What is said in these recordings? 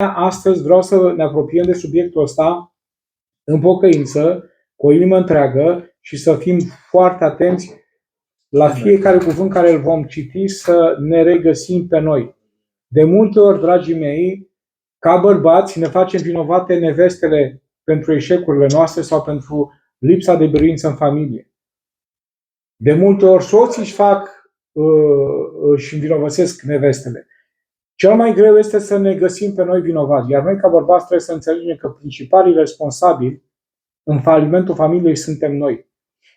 Astăzi vreau să ne apropiem de subiectul ăsta în pocăință, cu o inimă întreagă și să fim foarte atenți la fiecare cuvânt care îl vom citi, să ne regăsim pe noi. De multe ori, dragii mei, ca bărbați ne facem vinovate nevestele pentru eșecurile noastre sau pentru lipsa de biruință în familie. De multe ori soții își învinovățesc nevestele. Cel mai greu este să ne găsim pe noi vinovați, iar noi ca bărbați trebuie să înțelegem că principalii responsabili în falimentul familiei suntem noi.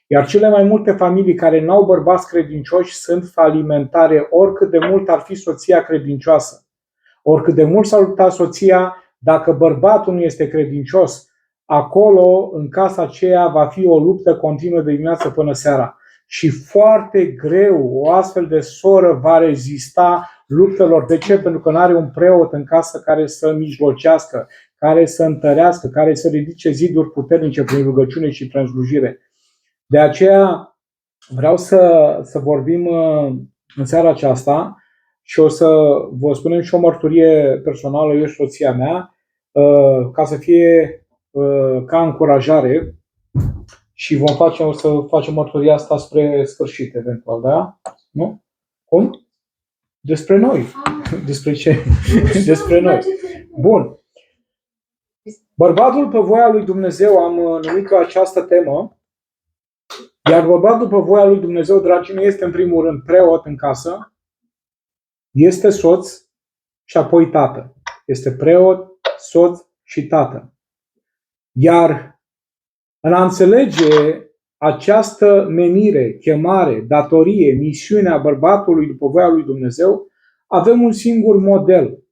Iar cele mai multe familii care nu au bărbați credincioși sunt falimentare, oricât de mult ar fi soția credincioasă. Oricât de mult s-ar lupta soția, dacă bărbatul nu este credincios, acolo, în casa aceea, va fi o luptă continuă de dimineață până seara. Și foarte greu o astfel de soră va rezista luptelor. De ce? Pentru că nu are un preot în casă care să mijlocească, care să întărească, care să ridice ziduri puternice prin rugăciune și prin slujire. De aceea vreau să vorbim în seara aceasta și o să vă spunem și o mărturie personală, eu și soția mea, ca să fie ca încurajare. Și o să facem mărturia asta spre sfârșit, eventual, da? Nu? Cum? Despre noi. Despre ce? Despre noi. Bun. Bărbatul pe voia lui Dumnezeu, am numit această temă. Iar bărbatul pe voia lui Dumnezeu, dragii mei, este în primul rând preot în casă, este soț și apoi tată. Este preot, soț și tată. Iar în a înțelege această menire, chemare, datorie, misiunea bărbatului după voia lui Dumnezeu, avem un singur model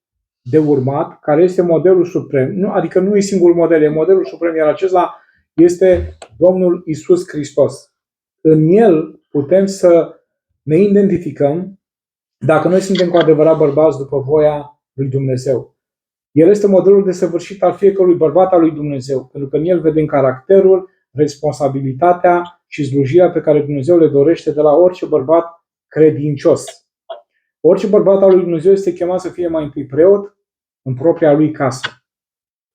de urmat, care este modelul suprem. Adică nu e singurul model, e modelul suprem, iar acesta este Domnul Iisus Hristos. În El putem să ne identificăm dacă noi suntem cu adevărat bărbați după voia lui Dumnezeu. El este modelul desăvârșit al fiecărui bărbat al lui Dumnezeu, pentru că în el vedem caracterul, responsabilitatea și slujirea pe care Dumnezeu le dorește de la orice bărbat credincios. Orice bărbat al lui Dumnezeu este chemat să fie mai întâi preot în propria lui casă.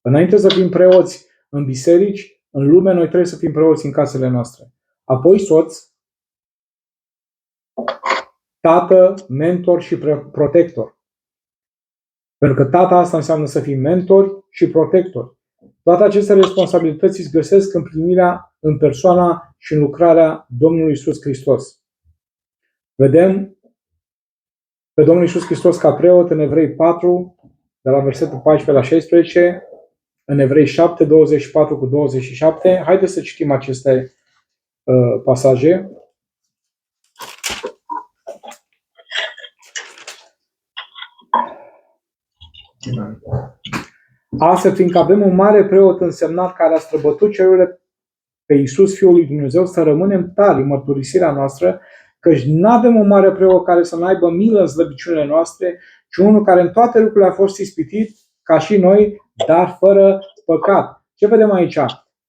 Înainte să fim preoți în biserici, în lume, noi trebuie să fim preoți în casele noastre. Apoi soț, tată, mentor și protector. Pentru că tata asta înseamnă să fii mentor și protector. Toate aceste responsabilități îți găsesc împlinirea în persoana și în lucrarea Domnului Iisus Hristos. Vedem pe Domnul Iisus Hristos ca preot în Evrei 4, de la versetul 14 la 16, în Evrei 7, 24 cu 27. Haideți să citim aceste pasaje. Astfel, fiindcă avem un mare preot însemnat care a străbătut cerurile pe Iisus, Fiul lui Dumnezeu, să rămânem tali în mărturisirea noastră, căci nu avem un mare preot care să nu aibă milă în slăbiciunile noastre, ci unul care în toate lucrurile a fost ispitit, ca și noi, dar fără păcat. Ce vedem aici?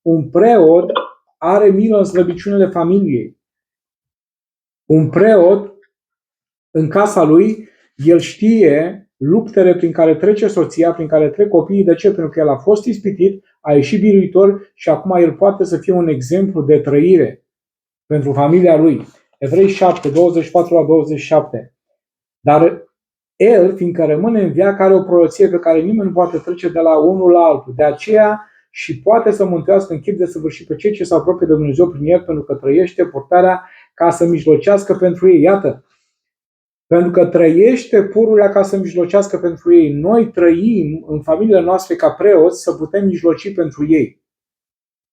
Un preot are milă în slăbiciunile familiei. Un preot, în casa lui, el știe luptele prin care trece soția, prin care trec copiii. De ce? Pentru că el a fost ispitit, a ieșit biruitor și acum el poate să fie un exemplu de trăire pentru familia lui. Evrei 7, 24 la 27. Dar el, fiindcă rămâne în veac, are o prorocie pe care nimeni nu poate trece de la unul la altul. De aceea și poate să mântuiască în chip de săvârșit pe cei ce se apropie de Dumnezeu prin el, pentru că trăiește purtarea ca să mijlocească pentru ei. Iată, pentru că trăiește pururea ca să mijlocească pentru ei. Noi trăim în familiile noastre ca preoți să putem mijloci pentru ei.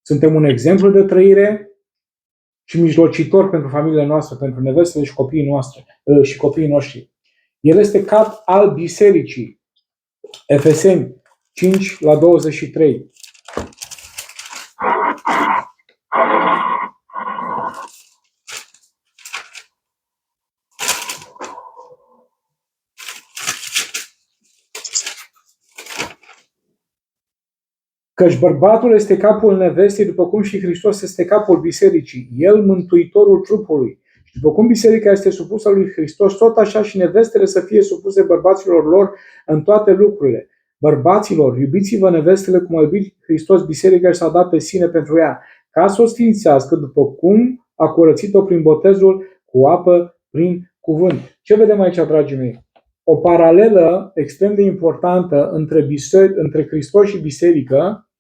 Suntem un exemplu de trăire și mijlocitor pentru familiile noastre, pentru nevestele și copiii noștri. El este cap al bisericii. Efeseni 5 la 23. Căci bărbatul este capul nevestei, după cum și Hristos este capul bisericii, el mântuitorul trupului. Și după cum biserica este supusă lui Hristos, tot așa și nevestele să fie supuse bărbaților lor în toate lucrurile. Bărbaților, iubiți-vă nevestele cum a iubit Hristos biserica și s-a dat pe sine pentru ea, ca să o sfințească după cum a curățit-o prin botezul cu apă prin cuvânt. Ce vedem aici, dragii mei? O paralelă extrem de importantă între Hristos și biserică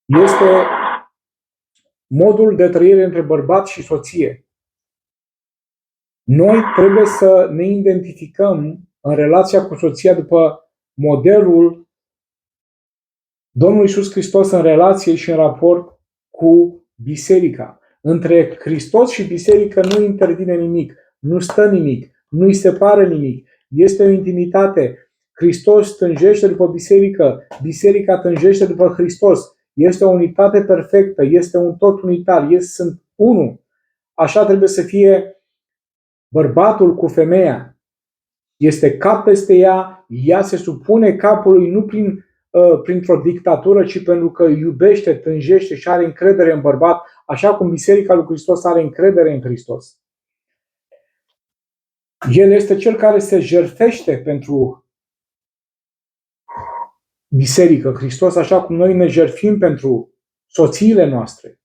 este modul de trăire între bărbat și soție. Noi trebuie să ne identificăm în relația cu soția după modelul Domnului Iisus Hristos în relație și în raport cu biserica. Între Hristos și biserică nu intervine nimic, nu stă nimic, nu îi separă nimic. Este o intimitate. Hristos tânjește după biserică, biserica tânjește după Hristos. Este o unitate perfectă, este un tot unitar, sunt unul. Așa trebuie să fie bărbatul cu femeia. Este cap peste ea, ea se supune capului nu printr-o dictatură, ci pentru că iubește, tânjește și are încredere în bărbat, așa cum Biserica lui Hristos are încredere în Hristos. El este cel care se jertfește pentru biserică, Hristos, așa cum noi ne jertfim pentru soțiile noastre.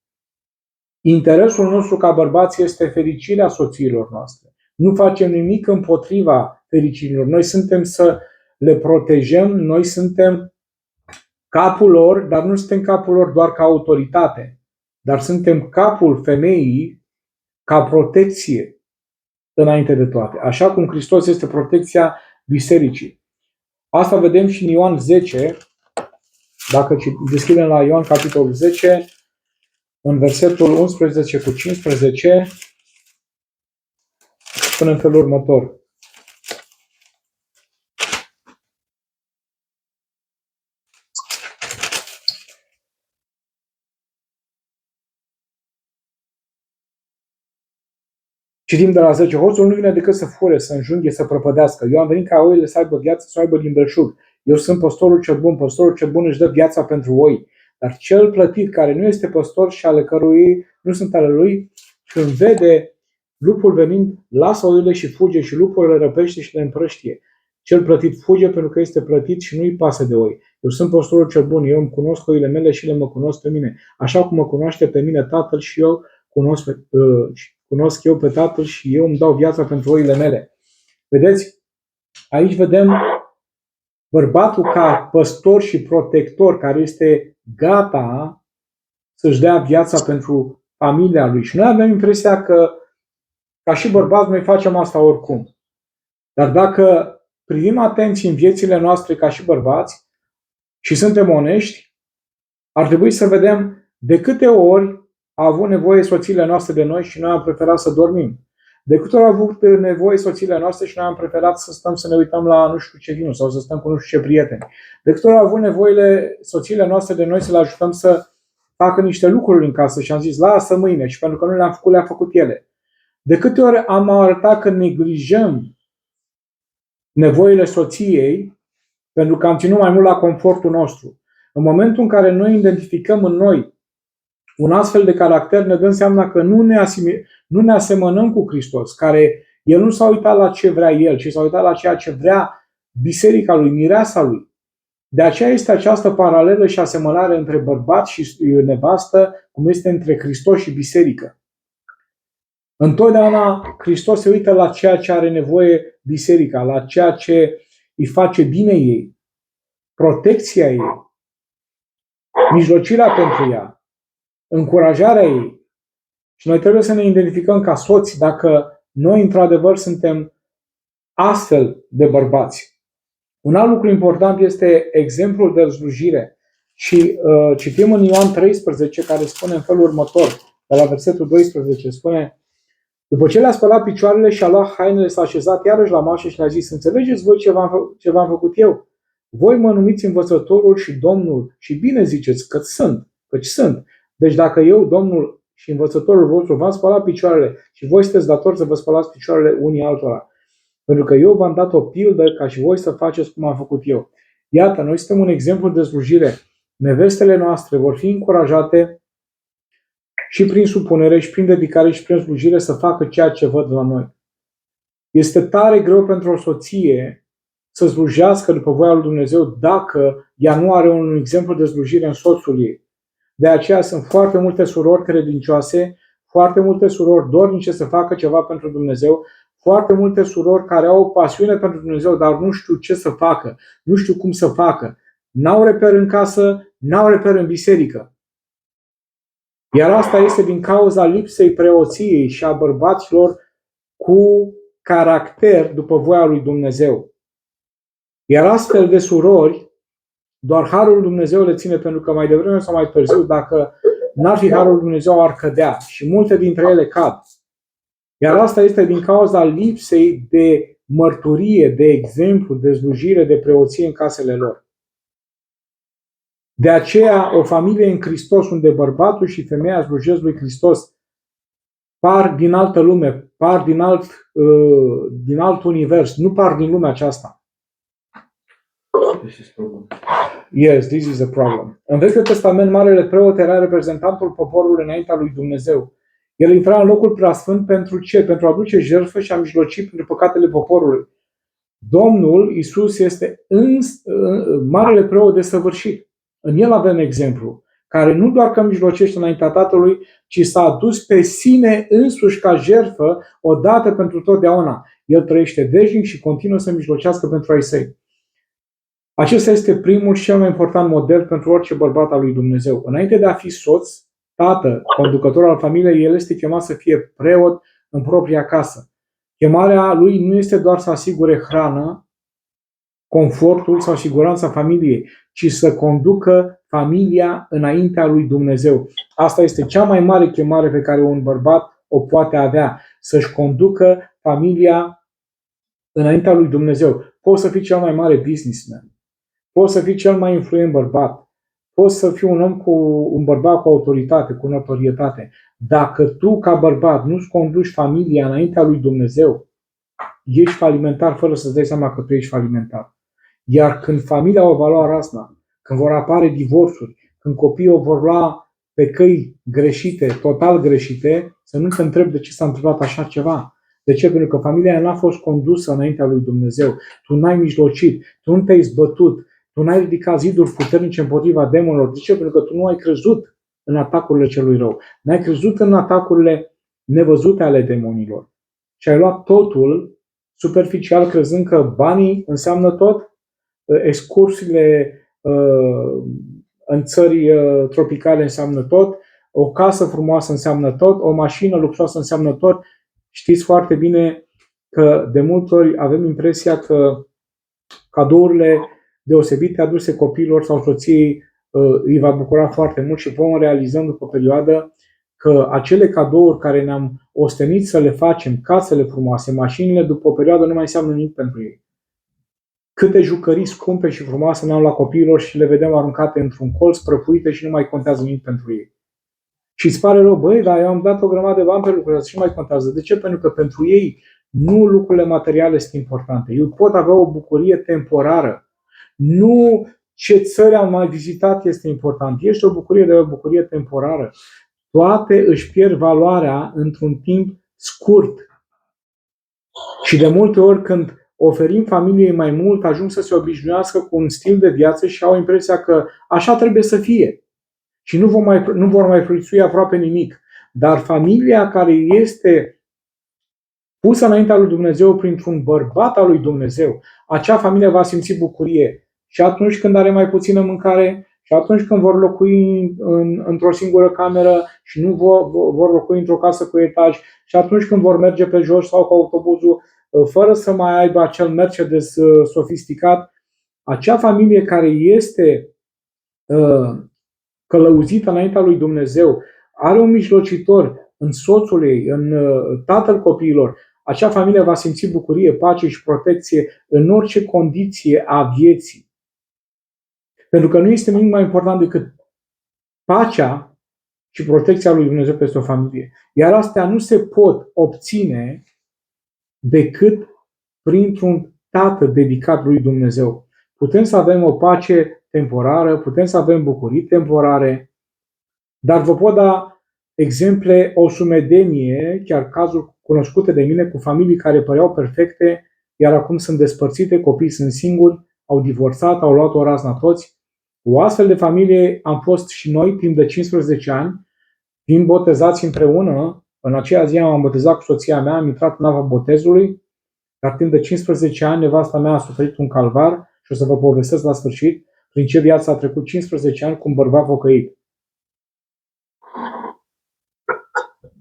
Interesul nostru ca bărbați este fericirea soțiilor noastre. Nu facem nimic împotriva fericirilor. Noi suntem să le protejăm, noi suntem capul lor, dar nu suntem capul lor doar ca autoritate, dar suntem capul femeii ca protecție înainte de toate. Așa cum Hristos este protecția bisericii. Asta vedem și în Ioan 10, dacă deschidem la Ioan capitolul 10, în versetul 11 cu 15, spune în felul următor. Citim de la 10. Hoțul nu vine decât să fure, să înjunghe, să prăpădească. Eu am venit ca oile să aibă viață, să o aibă din belșug. Eu sunt păstorul cel bun. Păstorul cel bun își dă viața pentru oi. Dar cel plătit, care nu este păstor și ale cărui nu sunt ale lui, când vede lupul venind, lasă oile și fuge și lupul le răpește și le împrăștie. Cel plătit fuge pentru că este plătit și nu-i pasă de oi. Eu sunt păstorul cel bun. Eu îmi cunosc oile mele și le mă cunosc pe mine. Așa cum mă cunoaște pe mine Tatăl și eu cunosc eu pe Tatăl și eu îmi dau viața pentru oile mele. Vedeți? Aici vedem bărbatul ca păstor și protector care este gata să-și dea viața pentru familia lui. Și noi avem impresia că ca și bărbați noi facem asta oricum. Dar dacă privim atenți în viețile noastre ca și bărbați și suntem onești, ar trebui să vedem de câte ori a avut nevoie soțiile noastre de noi și noi am preferat să dormim. De câte ori au avut nevoie soțiile noastre și noi am preferat să stăm să ne uităm la nu știu ce film sau să stăm cu nu știu ce prieteni. De câte ori au avut nevoile soțiile noastre de noi să le ajutăm să facă niște lucruri în casă și am zis lasă mâine și pentru că nu le-am făcut, le-a făcut ele. De câte ori am arătat că neglijăm nevoile soției pentru că am ținut mai mult la confortul nostru. În momentul în care noi identificăm în noi un astfel de caracter, ne dăm seama că nu ne asemănăm cu Hristos, care El nu s-a uitat la ce vrea El, ci s-a uitat la ceea ce vrea biserica lui, mireasa lui. De aceea este această paralelă și asemănare între bărbat și nevastă, cum este între Hristos și biserică. Întotdeauna Hristos se uită la ceea ce are nevoie biserica, la ceea ce îi face bine ei, protecția ei, mijlocirea pentru ea, încurajarea ei. Și noi trebuie să ne identificăm ca soți dacă noi într-adevăr suntem astfel de bărbați. Un alt lucru important este exemplul de slujire. Și citim în Ioan 13, care spune în felul următor, de la versetul 12, spune: după ce le-a spălat picioarele și a luat hainele, s-a așezat iarăși la masă și le-a zis: înțelegeți voi ce v-am făcut eu? Voi mă numiți învățătorul și Domnul și bine ziceți căci sunt. Deci dacă eu, Domnul și învățătorul vostru, v-am spălat picioarele și voi sunteți datori să vă spălați picioarele unii altora. Pentru că eu v-am dat o pildă ca și voi să faceți cum am făcut eu. Iată, noi suntem un exemplu de slujire. Nevestele noastre vor fi încurajate și prin supunere, și prin dedicare, și prin slujire să facă ceea ce văd la noi. Este tare greu pentru o soție să slujească după voia lui Dumnezeu dacă ea nu are un exemplu de slujire în soțul ei. De aceea sunt foarte multe surori credincioase, foarte multe surori dornice să facă ceva pentru Dumnezeu, foarte multe surori care au o pasiune pentru Dumnezeu, dar nu știu ce să facă, nu știu cum să facă. N-au reper în casă, n-au reper în biserică. Iar asta este din cauza lipsei preoției și a bărbaților cu caracter după voia lui Dumnezeu. Iar astfel de surori, doar harul lui Dumnezeu le ține, pentru că mai devreme sau mai târziu, dacă n-ar fi harul lui Dumnezeu, ar cădea. Și multe dintre ele cad. Iar asta este din cauza lipsei de mărturie, de exemplu, de slujire, de preoție în casele lor. De aceea, o familie în Hristos, unde bărbatul și femeia slujesc lui Hristos, par din altă lume, par din alt univers, nu par din lumea aceasta. Yes, this is a problem. În Vechiul Testament, Marele Preot era reprezentantul poporului înaintea lui Dumnezeu. El intra în locul preasfânt pentru ce? Pentru a aduce jertfă și a mijloci pentru păcatele poporului. Domnul Iisus este Marele Preot desăvârșit. În el avem exemplu, care nu doar că mijlocește înaintea Tatălui, ci s-a adus pe sine însuși ca jertfă odată pentru totdeauna. El trăiește veșnic și continuă să mijlocească pentru ai săi. Acesta este primul și cel mai important model pentru orice bărbat al lui Dumnezeu. Înainte de a fi soț, tată, conducător al familiei, el este chemat să fie preot în propria casă. Chemarea lui nu este doar să asigure hrană, confortul sau siguranța familiei, ci să conducă familia înaintea lui Dumnezeu. Asta este cea mai mare chemare pe care un bărbat o poate avea, să-și conducă familia înaintea lui Dumnezeu. Poți să fii cel mai mare businessman, poți să fii cel mai influent bărbat, poți să fii un bărbat cu autoritate, cu notorietate. Dacă tu, ca bărbat, nu-ți conduci familia înaintea lui Dumnezeu, ești falimentar fără să-ți dai seama că tu ești falimentar. Iar când familia va lua razna, când vor apare divorțuri, când copiii o vor lua pe căi greșite, total greșite, să nu te întrebi de ce s-a întâmplat așa ceva. De ce? Pentru că familia n-a fost condusă înaintea lui Dumnezeu. Tu n-ai mijlocit, tu nu te-ai zbătut, tu n-ai ridicat ziduri puternice împotriva demonilor. De ce? Pentru că tu nu ai crezut în atacurile celui rău. N-ai crezut în atacurile nevăzute ale demonilor. Și ai luat totul superficial, crezând că banii înseamnă tot, excursiile în țări tropicale înseamnă tot, o casă frumoasă înseamnă tot, o mașină luxoasă înseamnă tot. Știți foarte bine că de multe ori avem impresia că cadourile deosebite aduse copiilor sau soției îi va bucura foarte mult și vom realizăm după o perioadă că acele cadouri care ne-am ostenit să le facem, casele frumoase, mașinile, după o perioadă nu mai înseamnă nimic pentru ei. Câte jucării scumpe și frumoase ne-au la copiilor și le vedem aruncate într-un colț, prăfuite și nu mai contează nimic pentru ei. Și îți pare rău, băi, dar eu am dat o grămadă de bani pe lucrurile astea și nu mai contează. De ce? Pentru că pentru ei nu lucrurile materiale sunt importante. Eu pot avea o bucurie temporară. Nu ce țări am mai vizitat este important. Este o bucurie, de o bucurie temporară. Toate își pierd valoarea într-un timp scurt. Și de multe ori când oferim familiei mai mult, ajung să se obișnuiască cu un stil de viață și au impresia că așa trebuie să fie. Și nu vor mai prețui aproape nimic. Dar familia care este pusă înaintea lui Dumnezeu printr-un bărbat al lui Dumnezeu, acea familie va simți bucurie. Și atunci când are mai puțină mâncare, și atunci când vor locui într-o singură cameră și nu vor locui într-o casă cu etaj, și atunci când vor merge pe jos sau cu autobuzul, fără să mai aibă acel Mercedes sofisticat, acea familie care este călăuzită înaintea lui Dumnezeu, are un mijlocitor în soțul ei, în tatăl copiilor, acea familie va simți bucurie, pace și protecție în orice condiție a vieții. Pentru că nu este nimic mai important decât pacea și protecția lui Dumnezeu peste o familie. Iar astea nu se pot obține decât printr-un tată dedicat lui Dumnezeu. Putem să avem o pace temporară, putem să avem bucurii temporare, dar vă pot da exemple o sumedenie, chiar cazuri cunoscute de mine, cu familii care păreau perfecte, iar acum sunt despărțite, copiii sunt singuri, au divorțat, au luat o razna toți. O astfel de familie am fost și noi timp de 15 ani, fiind botezați împreună. În aceea zi am botezat cu soția mea, am intrat în apa botezului, dar timp de 15 ani nevasta mea a suferit un calvar și o să vă povestesc la sfârșit prin ce viață a trecut 15 ani cu un bărbat pocăit.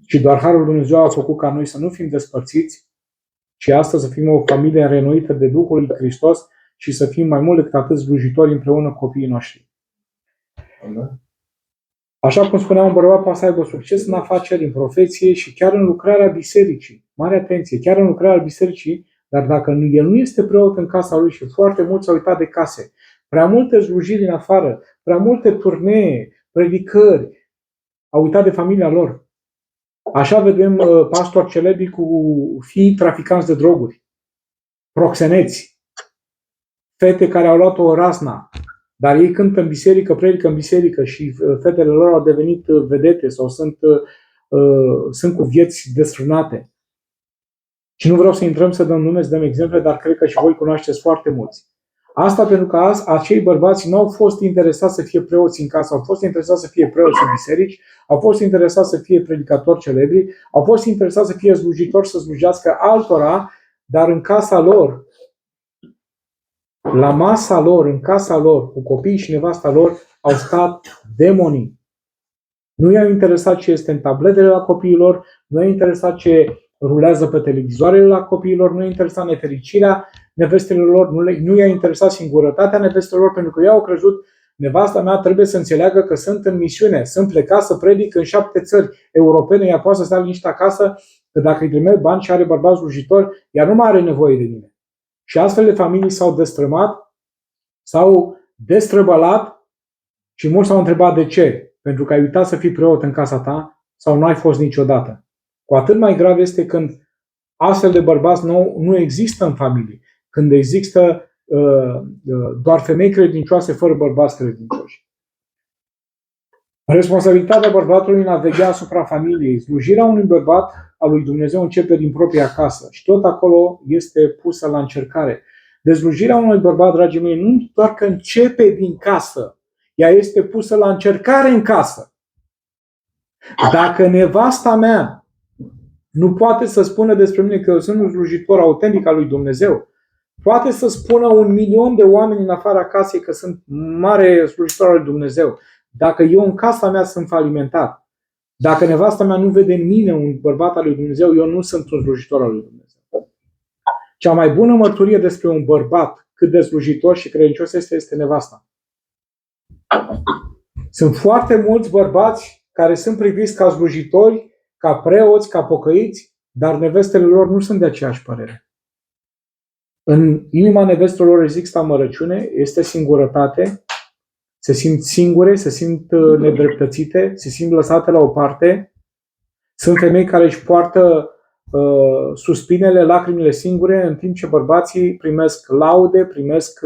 Și doar Harul Dumnezeu a făcut ca noi să nu fim despărțiți, ci astăzi să fim o familie reînnoită de Duhul lui Hristos și să fim mai mult decât atât slujitori împreună cu copiii noștri. Așa cum spuneam, un bărbat poate să aibă succes în afaceri, în profeție și chiar în lucrarea bisericii. Mare atenție, chiar în lucrarea bisericii, dar dacă el nu este preot în casa lui și foarte mulți s-au uitat de case, prea multe slujiri în afară, prea multe turnee, predicări, au uitat de familia lor. Așa vedem pastori celebri cu fii traficanți de droguri, proxeneți, fete care au luat o razna, dar ei cântă în biserică, predică în biserică și fetele lor au devenit vedete sau sunt cu vieți desfrânate. Și nu vreau să intrăm să dăm nume, să dăm exemple, dar cred că și voi cunoașteți foarte mulți. Asta pentru că acei bărbați nu au fost interesați să fie preoți în casă, au fost interesați să fie preoți în biserici, au fost interesați să fie predicatori celebri, au fost interesați să fie slujitori, să slujească altora, dar în casa lor, la masa lor, în casa lor, cu copiii și nevasta lor, au stat demonii. Nu i-a interesat ce este în tabletele la copiilor, nu i-a interesat ce rulează pe televizoarele la copiilor, nu i-a interesat nefericirea nevestelor lor, nu i-a interesat singurătatea nevestelor lor, pentru că ei au crezut, nevasta mea trebuie să înțeleagă că sunt în misiune, sunt plecat să predic în 7 țări europene, ea poate să stea liniște acasă, că dacă îi trimit bani și are bărbați slujitori, ea nu mai are nevoie de mine. Și astfel de familii s-au destrămat, s-au destrăbălat și mulți s-au întrebat de ce. Pentru că ai uitat să fii preot în casa ta sau nu ai fost niciodată. Cu atât mai grav este când astfel de bărbați nu există în familie. Când există doar femei credincioase fără bărbați credincioși. Responsabilitatea bărbatului în a veghea asupra familiei. Slujirea unui bărbat al lui Dumnezeu începe din propria casă și tot acolo este pusă la încercare. Dezlujirea unui bărbat, dragii mei, nu doar că începe din casă, ea este pusă la încercare în casă. Dacă nevasta mea nu poate să spună despre mine că eu sunt un slujitor autentic al lui Dumnezeu, poate să spună 1.000.000 de oameni în afara casei că sunt mare slujitor al lui Dumnezeu. Dacă eu în casa mea sunt falimentat, dacă nevasta mea nu vede în mine un bărbat al lui Dumnezeu, eu nu sunt un slujitor al lui Dumnezeu. Cea mai bună mărturie despre un bărbat cât de slujitor și credincios este nevasta. Sunt foarte mulți bărbați care sunt priviți ca slujitori, ca preoți, ca pocăiți, dar nevestele lor nu sunt de aceeași părere. În inima nevestelor lor există amărăciune, este singurătate, se simt singure, se simt nedreptățite, se simt lăsate la o parte. Sunt femei care își poartă suspinele, lacrimile singure, în timp ce bărbații primesc laude, primesc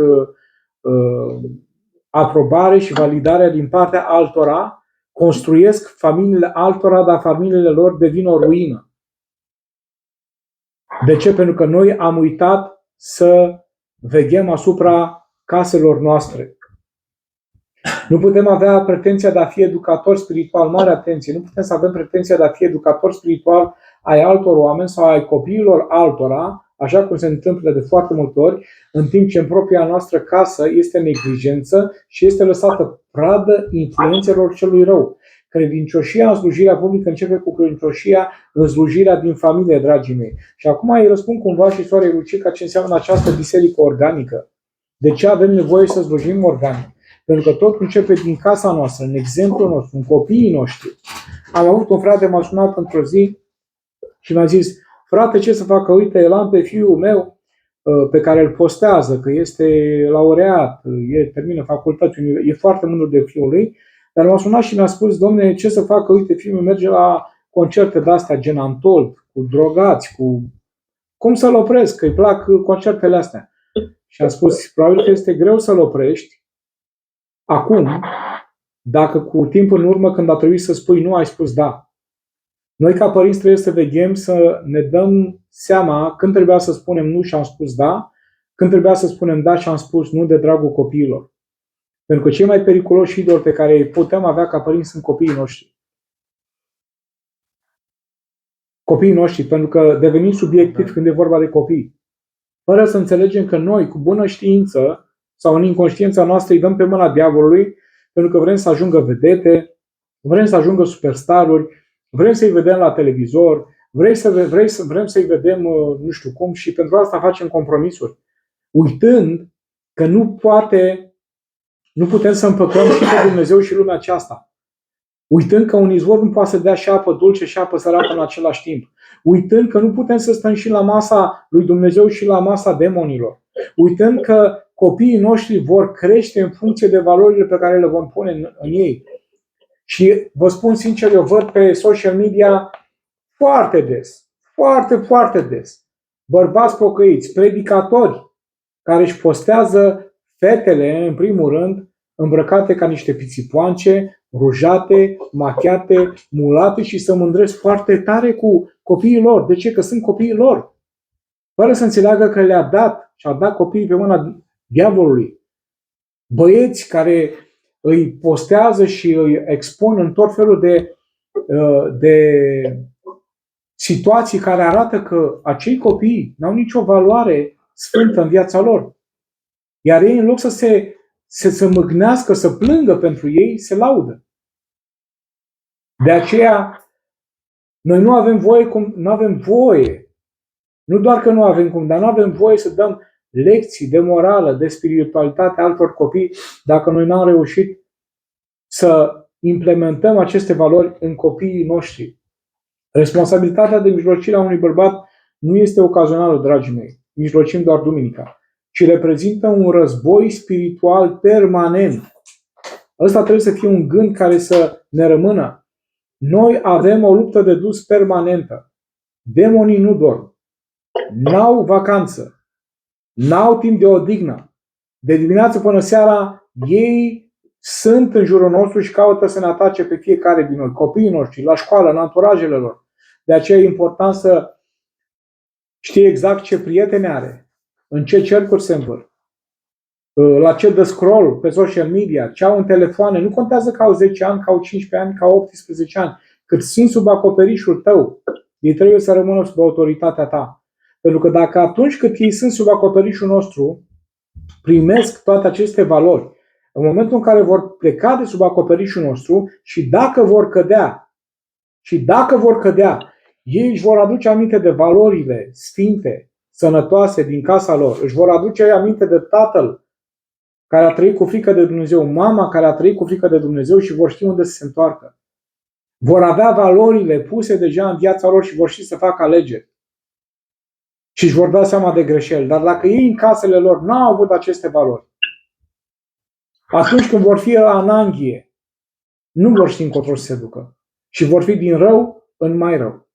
aprobare și validarea din partea altora, construiesc familiile altora, dar familiile lor devin o ruină. De ce? Pentru că noi am uitat să veghem asupra caselor noastre. Nu putem avea pretenția de a fi educator spiritual, mare atenție, nu putem să avem pretenția de a fi educator spiritual ai altor oameni sau ai copiilor altora, așa cum se întâmplă de foarte multe ori, în timp ce în propria noastră casă este neglijență și este lăsată pradă influențelor celui rău. Credincioșia în slujirea publică începe cu credincioșia în slujirea din familie, dragii mei. Și acum îi răspund cumva și soarei Lucica ce înseamnă această biserică organică. De ce avem nevoie să slujim organic? Pentru că tot începe din casa noastră, în exemplul nostru, în copiii noștri. Am avut un frate, m-a sunat într-o zi și mi-a zis: frate, ce să facă? Uite, el am pe fiul meu pe care îl postează, că este laureat, termină facultatea, e foarte mândru de fiul lui, dar m-a sunat și mi-a spus: domne, ce să facă? Uite, fiul meu merge la concerte de-astea, gen Antold, cu drogați, cu... Cum să-l opresc? Că îi plac concertele astea. Și am spus: probabil că este greu să-l oprești acum, dacă cu timp în urmă, când a trebuit să spui nu, ai spus da. Noi ca părinți trebuie să veghem, să ne dăm seama când trebuia să spunem nu și am spus da, când trebuia să spunem da și am spus nu de dragul copiilor. Pentru că cei mai periculoși idoli pe care îi putem avea ca părinți sunt copiii noștri. Copiii noștri, pentru că devenim subiectivi când e vorba de copii. Fără să înțelegem că noi, cu bună știință sau în inconștiința noastră, îi dăm pe mâna diavolului, pentru că vrem să ajungă vedete, vrem să ajungă superstaruri, vrem să-i vedem la televizor, vrem să-i vedem nu știu cum și pentru asta facem compromisuri. Uitând că nu putem să împăcăm și pe Dumnezeu și lumea aceasta. Uitând că un izvor nu poate să dea și apă dulce și apă sărată în același timp. Uitând că nu putem să stăm și la masa lui Dumnezeu și la masa demonilor. Uitând că copiii noștri vor crește în funcție de valorile pe care le vom pune în ei. Și vă spun sincer, eu văd pe social media foarte des, foarte des, bărbați pocăiți, predicatori, care își postează fetele, în primul rând, îmbrăcate ca niște pițipoance, rujate, machiate, mulate și să mândresc foarte tare cu copiii lor. De ce? Că sunt copiii lor. Fără să înțeleagă că le-a dat și a dat copiii pe mâna diavolului. Băieți care îi postează și îi expun în tot felul de situații care arată că acei copii n-au nicio valoare sfântă în viața lor. Iar ei, în loc să se mâgnească, să plângă pentru ei, se laudă. De aceea, noi nu avem voie, nu doar că nu avem cum, dar nu avem voie să dăm lecții de morală, de spiritualitate altor copii, dacă noi n-am reușit să implementăm aceste valori în copiii noștri. Responsabilitatea de mijlocire a unui bărbat nu este ocazională, dragii mei. Mijlocim doar duminica. Ci reprezintă un război spiritual permanent. Ăsta trebuie să fie un gând care să ne rămână. Noi avem o luptă de dus permanentă. Demonii nu dorm. N-au vacanță. N-au timp de odihnă. De dimineață până seara, ei sunt în jurul nostru și caută să ne atace pe fiecare din noi, copiii noștri, la școală, în anturajele lor. De aceea e important să știi exact ce prieteni are, în ce cercuri se învârt, la ce dă scroll pe social media, ce au în telefoane. Nu contează că au 10 ani, că au 15 ani, că au 18 ani. Cât sunt sub acoperișul tău, ei trebuie să rămână sub autoritatea ta. Pentru că dacă atunci cât ei sunt sub acoperișul nostru, primesc toate aceste valori, în momentul în care vor pleca de sub acoperișul nostru și dacă vor cădea, ei își vor aduce aminte de valorile sfinte, sănătoase din casa lor, își vor aduce aminte de tatăl care a trăit cu frică de Dumnezeu, mama care a trăit cu frică de Dumnezeu și vor ști unde să se întoarcă. Vor avea valorile puse deja în viața lor și vor ști să facă alegeri. Și își vor da seama de greșeli. Dar dacă ei în casele lor n-au avut aceste valori, atunci când vor fi la ananghie, nu vor ști încotro să se ducă. Și vor fi din rău în mai rău.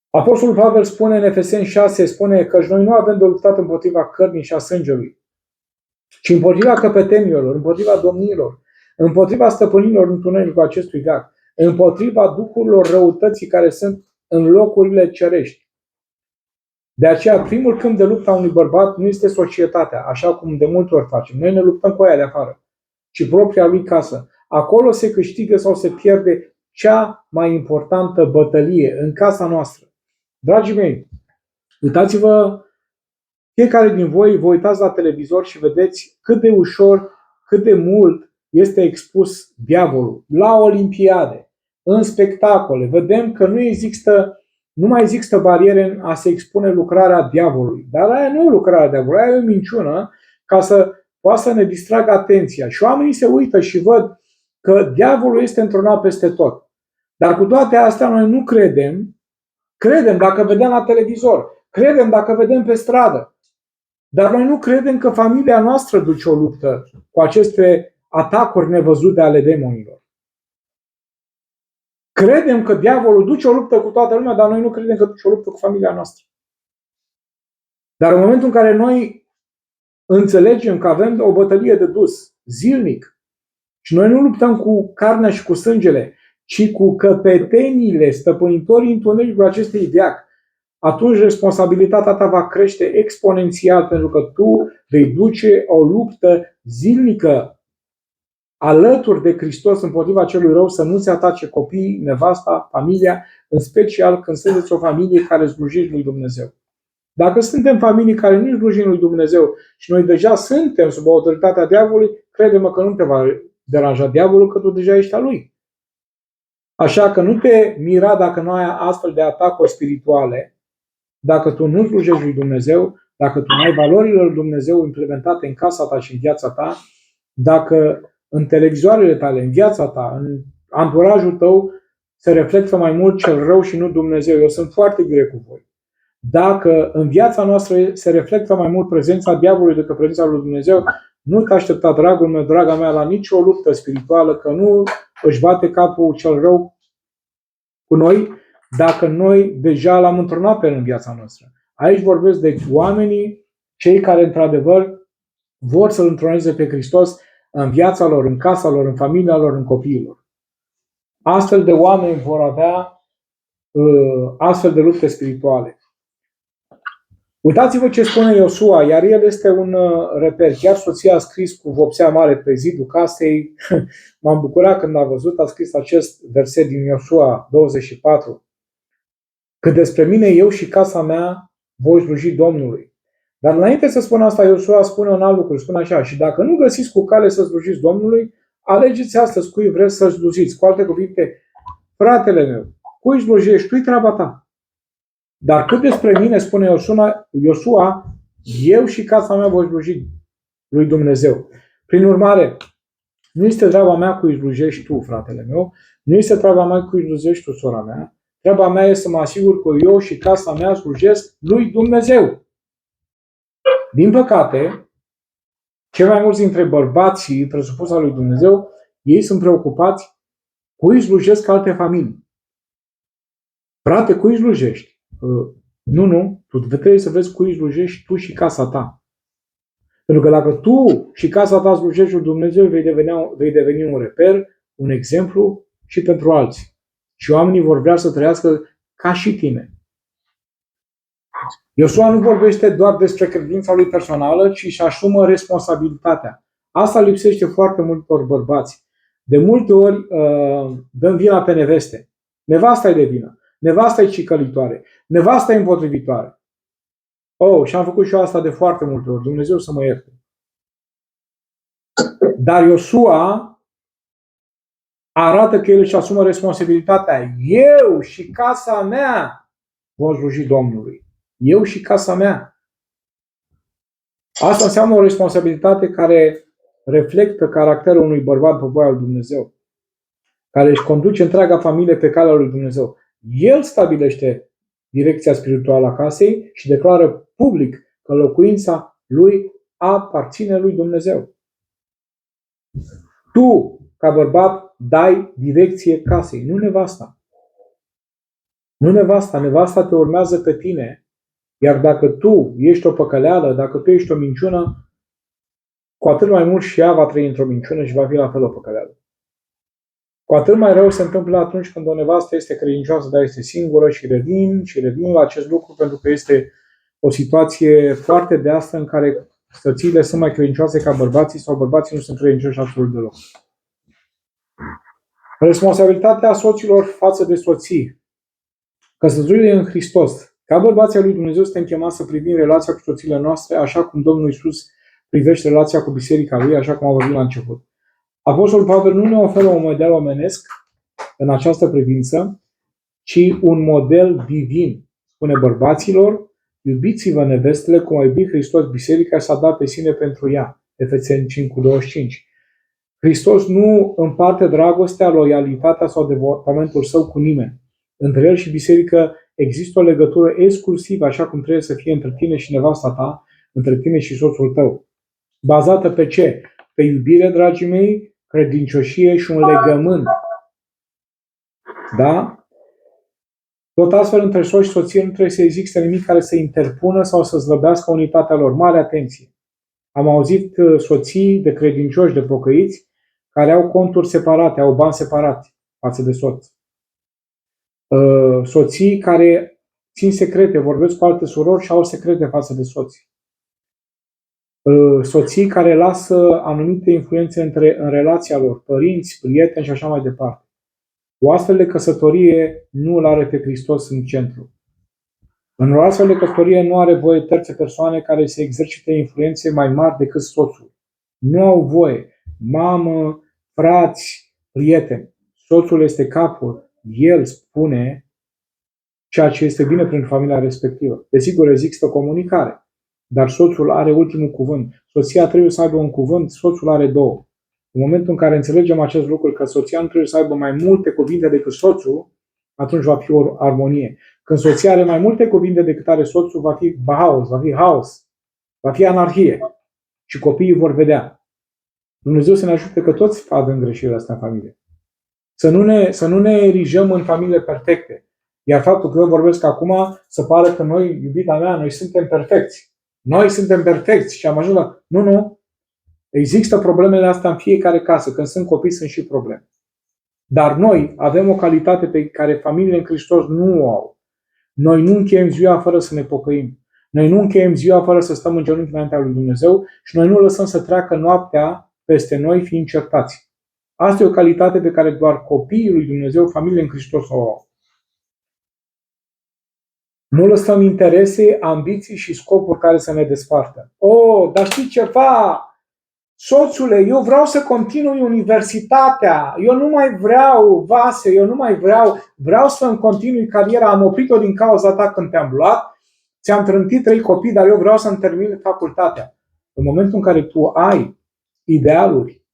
Apostolul Pavel spune în Efeseni 6, spune că noi nu avem de luptat împotriva cărnii și a sângelui, ci împotriva căpetenilor, împotriva domniilor, împotriva stăpânilor întunericului acestui veac, împotriva duhurilor răutății care sunt în locurile cerești. De aceea, primul câmp de luptă a unui bărbat nu este societatea, așa cum de multe ori facem. Noi ne luptăm cu aia de afară, ci propria lui casă. Acolo se câștigă sau se pierde cea mai importantă bătălie, în casa noastră. Dragii mei, uitați-vă, fiecare din voi vă uitați la televizor și vedeți cât de ușor, cât de mult este expus diavolul la olimpiade, în spectacole. Vedem că nu mai există bariere în a se expune lucrarea diavolului. Dar aia nu e lucrarea diavolului, aia e o minciună ca să poată să ne distragă atenția. Și oamenii se uită și văd că diavolul este într-una peste tot. Dar cu toate astea noi nu credem. Credem dacă vedem la televizor, credem dacă vedem pe stradă. Dar noi nu credem că familia noastră duce o luptă cu aceste atacuri nevăzute ale demonilor. Credem că diavolul duce o luptă cu toată lumea, dar noi nu credem că duce o luptă cu familia noastră. Dar în momentul în care noi înțelegem că avem o bătălie de dus zilnic și noi nu luptăm cu carnea și cu sângele, ci cu căpetenile, stăpânitorii întunericului acestei veac, atunci responsabilitatea ta va crește exponențial, pentru că tu vei duce o luptă zilnică alături de Hristos împotriva celui rău, să nu se atace copiii, nevasta, familia, în special când sunteți o familie care slujiți lui Dumnezeu. Dacă suntem familii care nu slujim lui Dumnezeu și noi deja suntem sub autoritatea diavolului, crede-mă că nu te va deranja diavolul, că tu deja ești a lui. Așa că nu te mira dacă nu ai astfel de atacuri spirituale, dacă tu nu slujești lui Dumnezeu, dacă tu nu ai valorile lui Dumnezeu implementate în casa ta și în viața ta, dacă în televizoarele tale, în viața ta, în anturajul tău se reflectă mai mult cel rău și nu Dumnezeu. Eu sunt foarte direct cu voi. Dacă în viața noastră se reflectă mai mult prezența diavolului decât prezența lui Dumnezeu, nu te aștepta, dragul meu, draga mea, la nicio luptă spirituală, că nu își bate capul cel rău cu noi, dacă noi deja l-am întrunat pe el în viața noastră. Aici vorbesc de oamenii, cei care într-adevăr vor să-L întruneze pe Hristos în viața lor, în casa lor, în familia lor, în copiilor. Astfel de oameni vor avea astfel de lupte spirituale. Uitați-vă ce spune Iosua, iar el este un reper. Chiar soția a scris cu vopsea mare pe zidul casei. M-am bucurat când a văzut, a scris acest verset din Iosua 24. Că despre mine, eu și casa mea voi sluji Domnului. Dar înainte să spun asta, Iosua spune un alt lucru, spune așa: și dacă nu găsiți cu cale să slujiți Domnului, alegeți astăzi cui vreți să slujiți. Cu alte cuvinte, fratele meu, cui slujești, tu-i treaba ta. Dar cât despre mine, spune Iosua, eu și casa mea voi sluji lui Dumnezeu. Prin urmare, nu este treaba mea cui slujești tu, fratele meu, nu este treaba mea cui slujești tu, sora mea. Treaba mea este să mă asigur că eu și casa mea slujesc lui Dumnezeu. Din păcate, cei mai mulți dintre bărbații presupuși al lui Dumnezeu, ei sunt preocupați cui slujesc alte familii. Frate, cui slujești? Nu, tu trebuie să vezi cui slujești tu și casa ta. Pentru că dacă tu și casa ta slujești lui Dumnezeu, vei deveni un reper, un exemplu și pentru alții. Și oamenii vor vrea să trăiască ca și tine. Iosua nu vorbește doar despre credința lui personală, ci își asumă responsabilitatea. Asta lipsește foarte multor bărbați. De multe ori dăm vina pe neveste. Nevasta e de vină. Nevasta e cicălitoare. Nevasta e împotrivitoare. Și am făcut și eu asta de foarte multe ori. Dumnezeu să mă ierte. Dar Iosua arată că el își asumă responsabilitatea. Eu și casa mea vom sluji Domnului. Eu și casa mea. Asta înseamnă o responsabilitate care reflectă caracterul unui bărbat pe voia lui Dumnezeu, care își conduce întreaga familie pe calea lui Dumnezeu. El stabilește direcția spirituală a casei și declară public că locuința lui aparține lui Dumnezeu. Tu, ca bărbat, dai direcție casei, nu nevasta. Nu nevasta. Nevasta te urmează pe tine. Iar dacă tu ești o păcăleală, dacă tu ești o minciună, cu atât mai mult și ea va trăi într-o minciună și va fi la fel o păcăleală. Cu atât mai rău se întâmplă atunci când o nevastă este credincioasă, dar este singură și revin la acest lucru, pentru că este o situație foarte deasă în care soțiile sunt mai credincioase ca bărbații sau bărbații nu sunt credincioși absolut deloc. Responsabilitatea soților față de soții. Căsătorile în Hristos. Ca bărbații lui Dumnezeu suntem chemați să privim relația cu soțiile noastre așa cum Domnul Iisus privește relația cu biserica lui, așa cum am vorbit la început. Apostolul Pavel nu ne oferă un model omenesc în această privință, ci un model divin. Spune bărbaților, iubiți-vă nevestele cum a iubit Hristos biserica și s-a dat pe sine pentru ea. Efeseni 5:25. Hristos nu împarte dragostea, loialitatea sau devotamentul său cu nimeni. Între el și biserică există o legătură exclusivă, așa cum trebuie să fie între tine și nevasta ta, între tine și soțul tău. Bazată pe ce? Pe iubire, dragii mei, credincioșie și un legământ. Da? Tot astfel, între soț și soție nu trebuie să existe nimic care să interpună sau să slăbească unitatea lor. Mare atenție! Am auzit soții de credincioși, de pocăiți, care au conturi separate, au bani separați. față de soț. Soții care țin secrete, vorbesc cu alte surori și au secrete față de soți. Soții care lasă anumite influențe în relația lor, părinți, prieteni și așa mai departe. O astfel de căsătorie nu îl are pe Hristos în centru. În o astfel de căsătorie nu are voie terțe persoane care să exercite influențe mai mari decât soțul. Nu au voie. Mamă, frați, prieteni. Soțul este capul. El spune ceea ce este bine pentru familia respectivă. Desigur, există comunicare, dar soțul are ultimul cuvânt. Soția trebuie să aibă un cuvânt, soțul are două. În momentul în care înțelegem acest lucru, că soția nu trebuie să aibă mai multe cuvinte decât soțul, atunci va fi o armonie. Când soția are mai multe cuvinte decât are soțul, va fi haos, va fi anarhie. Și copiii vor vedea. Dumnezeu să ne ajute că toți avem greșelile astea în familie. Să nu ne erijăm în familie perfecte. Iar faptul că eu vorbesc acum să pară că noi, iubita mea, noi suntem perfecți. Noi suntem perfecți și am ajuns la... Nu. Există problemele astea în fiecare casă. Când sunt copii, sunt și probleme. Dar noi avem o calitate pe care familiile în Hristos nu o au. Noi nu încheiem ziua fără să ne pocăim. Noi nu încheiem ziua fără să stăm în genunchi înaintea lui Dumnezeu și noi nu lăsăm să treacă noaptea peste noi fiind certați. Asta e o calitate pe care doar copiii lui Dumnezeu, familiile în Hristos o au. Nu lăsăm interese, ambiții și scopuri care să ne despartă. Dar știi ceva? Soțule, eu vreau să continui universitatea, eu nu mai vreau vase, eu nu mai vreau să-mi continui cariera, am oprit-o din cauza ta când te-am luat, ți-am trântit 3 copii, dar eu vreau să-mi termin facultatea. În momentul în care tu ai idealuri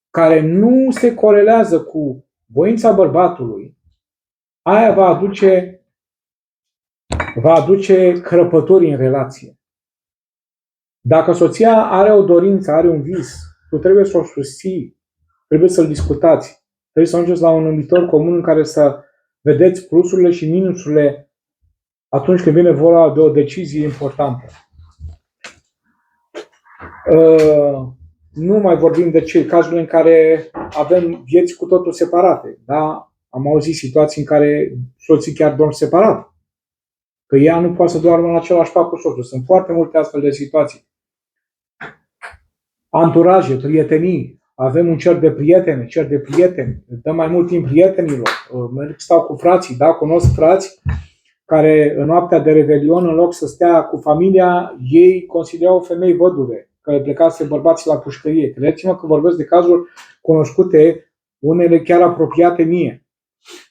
care nu se corelează cu voința bărbatului, aia va aduce crăpături în relație. Dacă soția are o dorință, are un vis, tu trebuie să o susții, trebuie să-l discutați, trebuie să ajungeți la un numitor comun în care să vedeți plusurile și minusurile atunci când vine vorba de o decizie importantă. Nu mai vorbim de cazurile în care avem vieți cu totul separate. Da? Am auzit situații în care soții chiar dorm separat. Că ea nu poate să doarmă în același pat cu soțul. Sunt foarte multe astfel de situații. Anturaje, prietenii. Avem un cer de prieteni. Dăm mai mult timp prietenilor. Stau cu frații, da? Cunosc frați care în noaptea de revelion, în loc să stea cu familia, ei considerau femei văduve, că le plecase bărbații la pușcărie. Credeți-mă că vorbesc de cazuri cunoscute, unele chiar apropiate mie.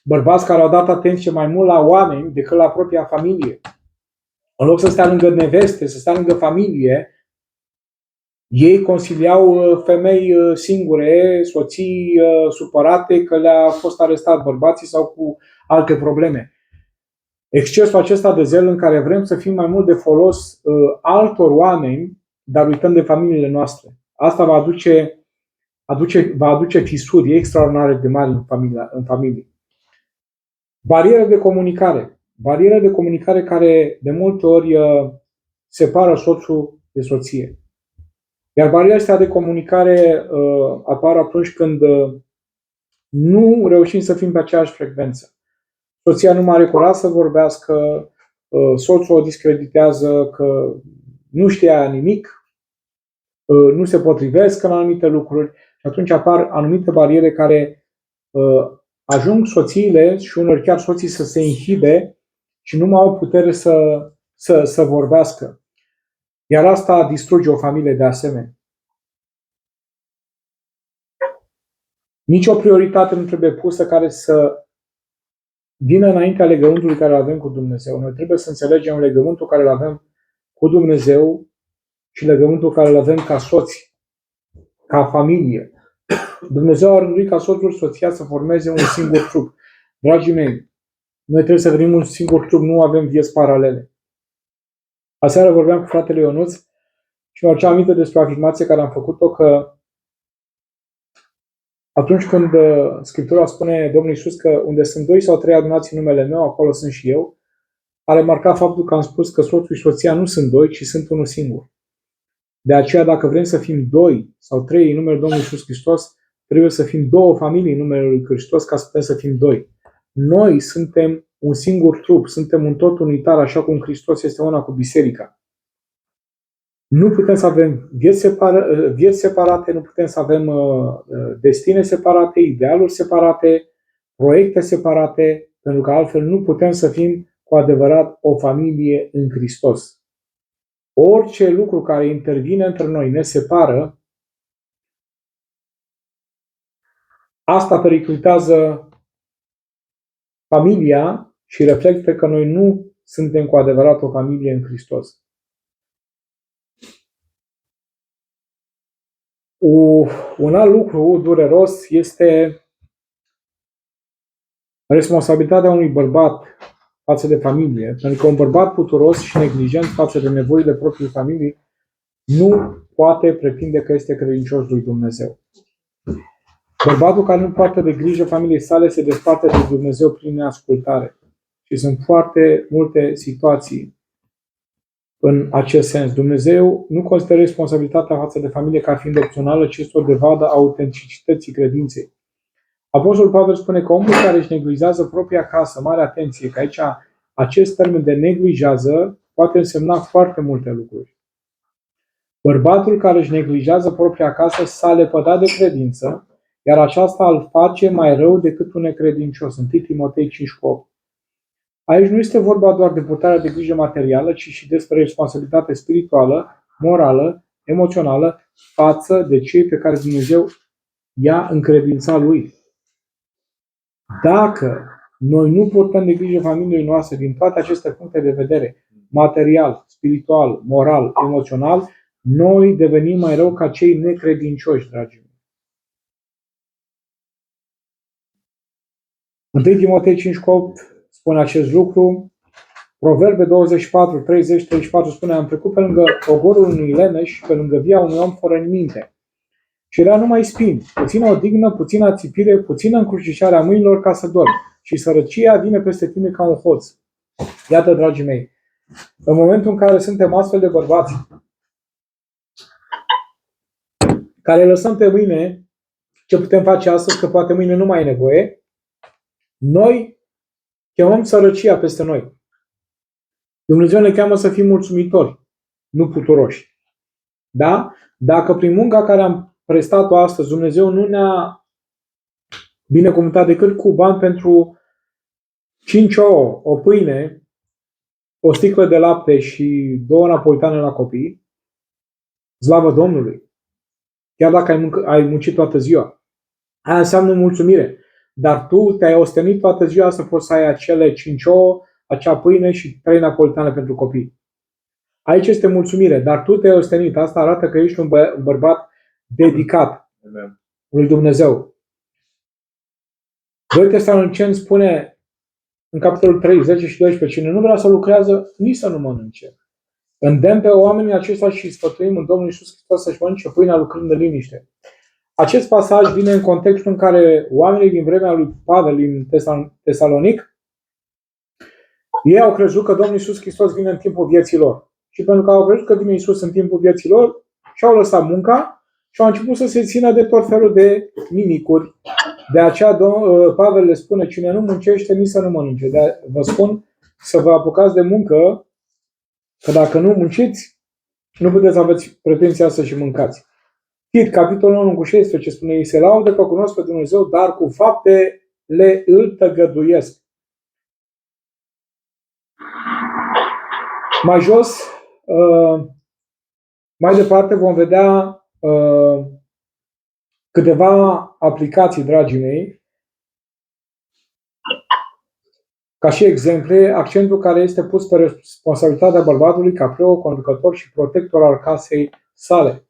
Bărbați care au dat atenție mai mult la oameni decât la propria familie. În loc să stea lângă neveste, să stea lângă familie, ei consiliau femei singure, soții supărate că le-a fost arestat bărbații sau cu alte probleme. Excesul acesta de zel în care vrem să fim mai mult de folos altor oameni, dar uităm de familiile noastre. Asta va aduce fisuri extraordinare de mari în familie. Bariere de comunicare. Bariere de comunicare care de multe ori separă soțul de soție. Iar barierele astea de comunicare apar atunci când nu reușim să fim pe aceeași frecvență. Soția nu mai are curaj să vorbească, soțul o discreditează că nu știa nimic, nu se potrivesc în anumite lucruri și atunci apar anumite bariere care ajung soțiile și unor chiar soții să se inhibe și nu mai au putere să vorbească. Iar asta distruge o familie de asemenea. Nici o prioritate nu trebuie pusă care să vină înaintea legământului care îl avem cu Dumnezeu. Noi trebuie să înțelegem legământul care îl avem cu Dumnezeu și legământul care îl avem ca soți, ca familie. Dumnezeu a rânduit ca soțul și soția să formeze un singur trup. Dragii mei, noi trebuie să venim un singur trup, nu avem vieți paralele. Aseară vorbeam cu fratele Ionuț și mi-a aminte despre o afirmație care am făcut-o, că atunci când Scriptura spune Domnul Iisus că unde sunt 2 sau 3 adunați în numele meu, acolo sunt și eu, a remarcat faptul că am spus că soțul și soția nu sunt 2, ci sunt unul singur. De aceea, dacă vrem să fim 2 sau 3 în numele Domnului Iisus Hristos, trebuie să fim două familii în numele Lui Hristos ca să putem să fim doi. Noi suntem un singur trup, suntem un tot unitar, așa cum Hristos este una cu biserica. Nu putem să avem vieți separate, nu putem să avem destine separate, idealuri separate, proiecte separate, pentru că altfel nu putem să fim cu adevărat o familie în Hristos. Orice lucru care intervine între noi ne separă, asta periclitează familia și reflectă că noi nu suntem cu adevărat o familie în Hristos. Un alt lucru dureros este responsabilitatea unui bărbat față de familie, pentru că un bărbat puturos și neglijent față de nevoile propriei familii nu poate pretinde că este credincios lui Dumnezeu. Bărbatul care nu poartă de grijă familiei sale se desparte de Dumnezeu prin neascultare. Și sunt foarte multe situații în acest sens. Dumnezeu nu consideră responsabilitatea față de familie ca fiind opțională, ci este o dovadă a autenticității credinței. Apostolul Pavel spune că omul care își neglijează propria casă, mare atenție, că aici acest termen de neglijează poate însemna foarte multe lucruri. Bărbatul care își neglijează propria casă s-a lepădat de credință, iar aceasta îl face mai rău decât un necredincios. 1 Timotei 5:8. Aici nu este vorba doar de purtarea de grijă materială, ci și despre responsabilitate spirituală, morală, emoțională față de cei pe care Dumnezeu i-a încredințat lui. Dacă noi nu purtăm de grijă familiei noastre din toate aceste puncte de vedere, material, spiritual, moral, emoțional, noi devenim mai rău ca cei necredincioși, dragii mei. 1 Timotei 5:8 spune acest lucru. Proverbe 24, 30, 34 spune: am trecut pe lângă ogorul unui leneș și pe lângă via unui om fără minte. Și era numai spini, puțină odihnă, puțină ațipire, puțină încrucișare a mâinilor ca să dormi. Și sărăcia vine peste tine ca un hoț. Iată, dragii mei, în momentul în care suntem astfel de bărbați, care lăsăm pe mâine ce putem face astăzi, că poate mâine nu mai e nevoie, noi chemăm sărăcia peste noi. Dumnezeu ne cheamă să fim mulțumitori, nu puturoși. Da? Dacă prin munca care am prestat-o astăzi, Dumnezeu nu ne-a binecuvântat decât cu bani pentru 5 ouă, o pâine, o sticlă de lapte și 2 napolitane la copii, slavă Domnului. Chiar dacă ai muncit toată ziua. Aia înseamnă mulțumire. Dar tu te-ai ostenit toată ziua să poți să ai acele 5 ouă, acea pâine și 3 napolitane pentru copii. Aici este mulțumire, dar tu te-ai ostenit. Asta arată că ești un bărbat dedicat lui Dumnezeu. 2 Tesaloniceni spune în capitolul 3, 10 și 12, cine nu vrea să lucrează, nici să nu mănânce. Îndemn pe oamenii aceștia și sfătuim în Domnul Iisus Hristos să-și mănânce pâinea lucrând în liniște. Acest pasaj vine în contextul în care oamenii din vremea lui Pavel din Tesalonic, ei au crezut că Domnul Iisus Hristos vine în timpul vieții lor. Și pentru că au crezut că vine Iisus în timpul vieții lor, și-au lăsat munca și au început să se țină de tot felul de nimicuri. De aceea Pavel le spune, cine nu muncește, nici să nu mănânce. Vă spun să vă apucați de muncă, că dacă nu munciți, nu puteți să aveți pretenția să și mâncați. Tit, capitolul 1 cu 16 spune, ei se laudă că cunosc pe Dumnezeu, dar cu faptele îl tăgăduiesc. Mai jos, mai departe vom vedea câteva aplicații, dragii mei, ca și exemple, accentul care este pus pe responsabilitatea bărbatului ca preot, conducător și protector al casei sale.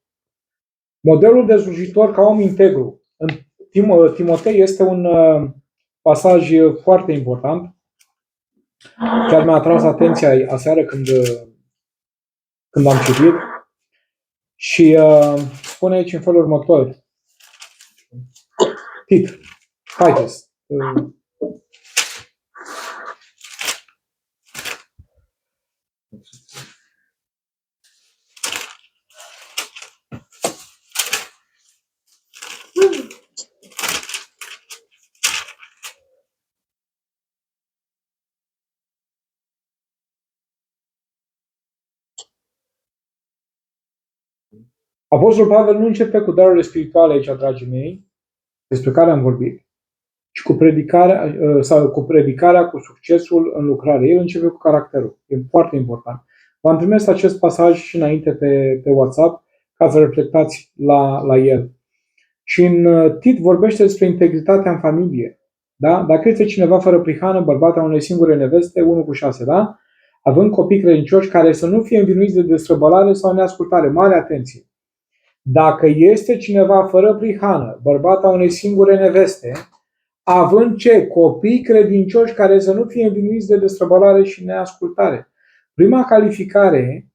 Modelul de slujitor ca om integru. În Timotei este un pasaj foarte important. Chiar mi-a atras atenția aseară când am citit. Și spune aici în felul următor. Tit, haideți. Apostolul Pavel nu începe cu darurile spirituale aici, dragii mei, despre care am vorbit, ci cu predicarea, cu succesul în lucrare. El începe cu caracterul. E foarte important. V-am trimis acest pasaj și înainte pe WhatsApp ca să reflectați la el. Și în Tit vorbește despre integritatea în familie. Da? Dacă este cineva fără prihană, bărbat a unei singure neveste, 1:6, da? Având copii credincioși care să nu fie învinuiți de destrăbălare sau neascultare. Mare atenție! Dacă este cineva fără prihană, bărbat a unei singure neveste, având ce? Copii credincioși care să nu fie învinuiți de destrăbălare și neascultare. Prima calificare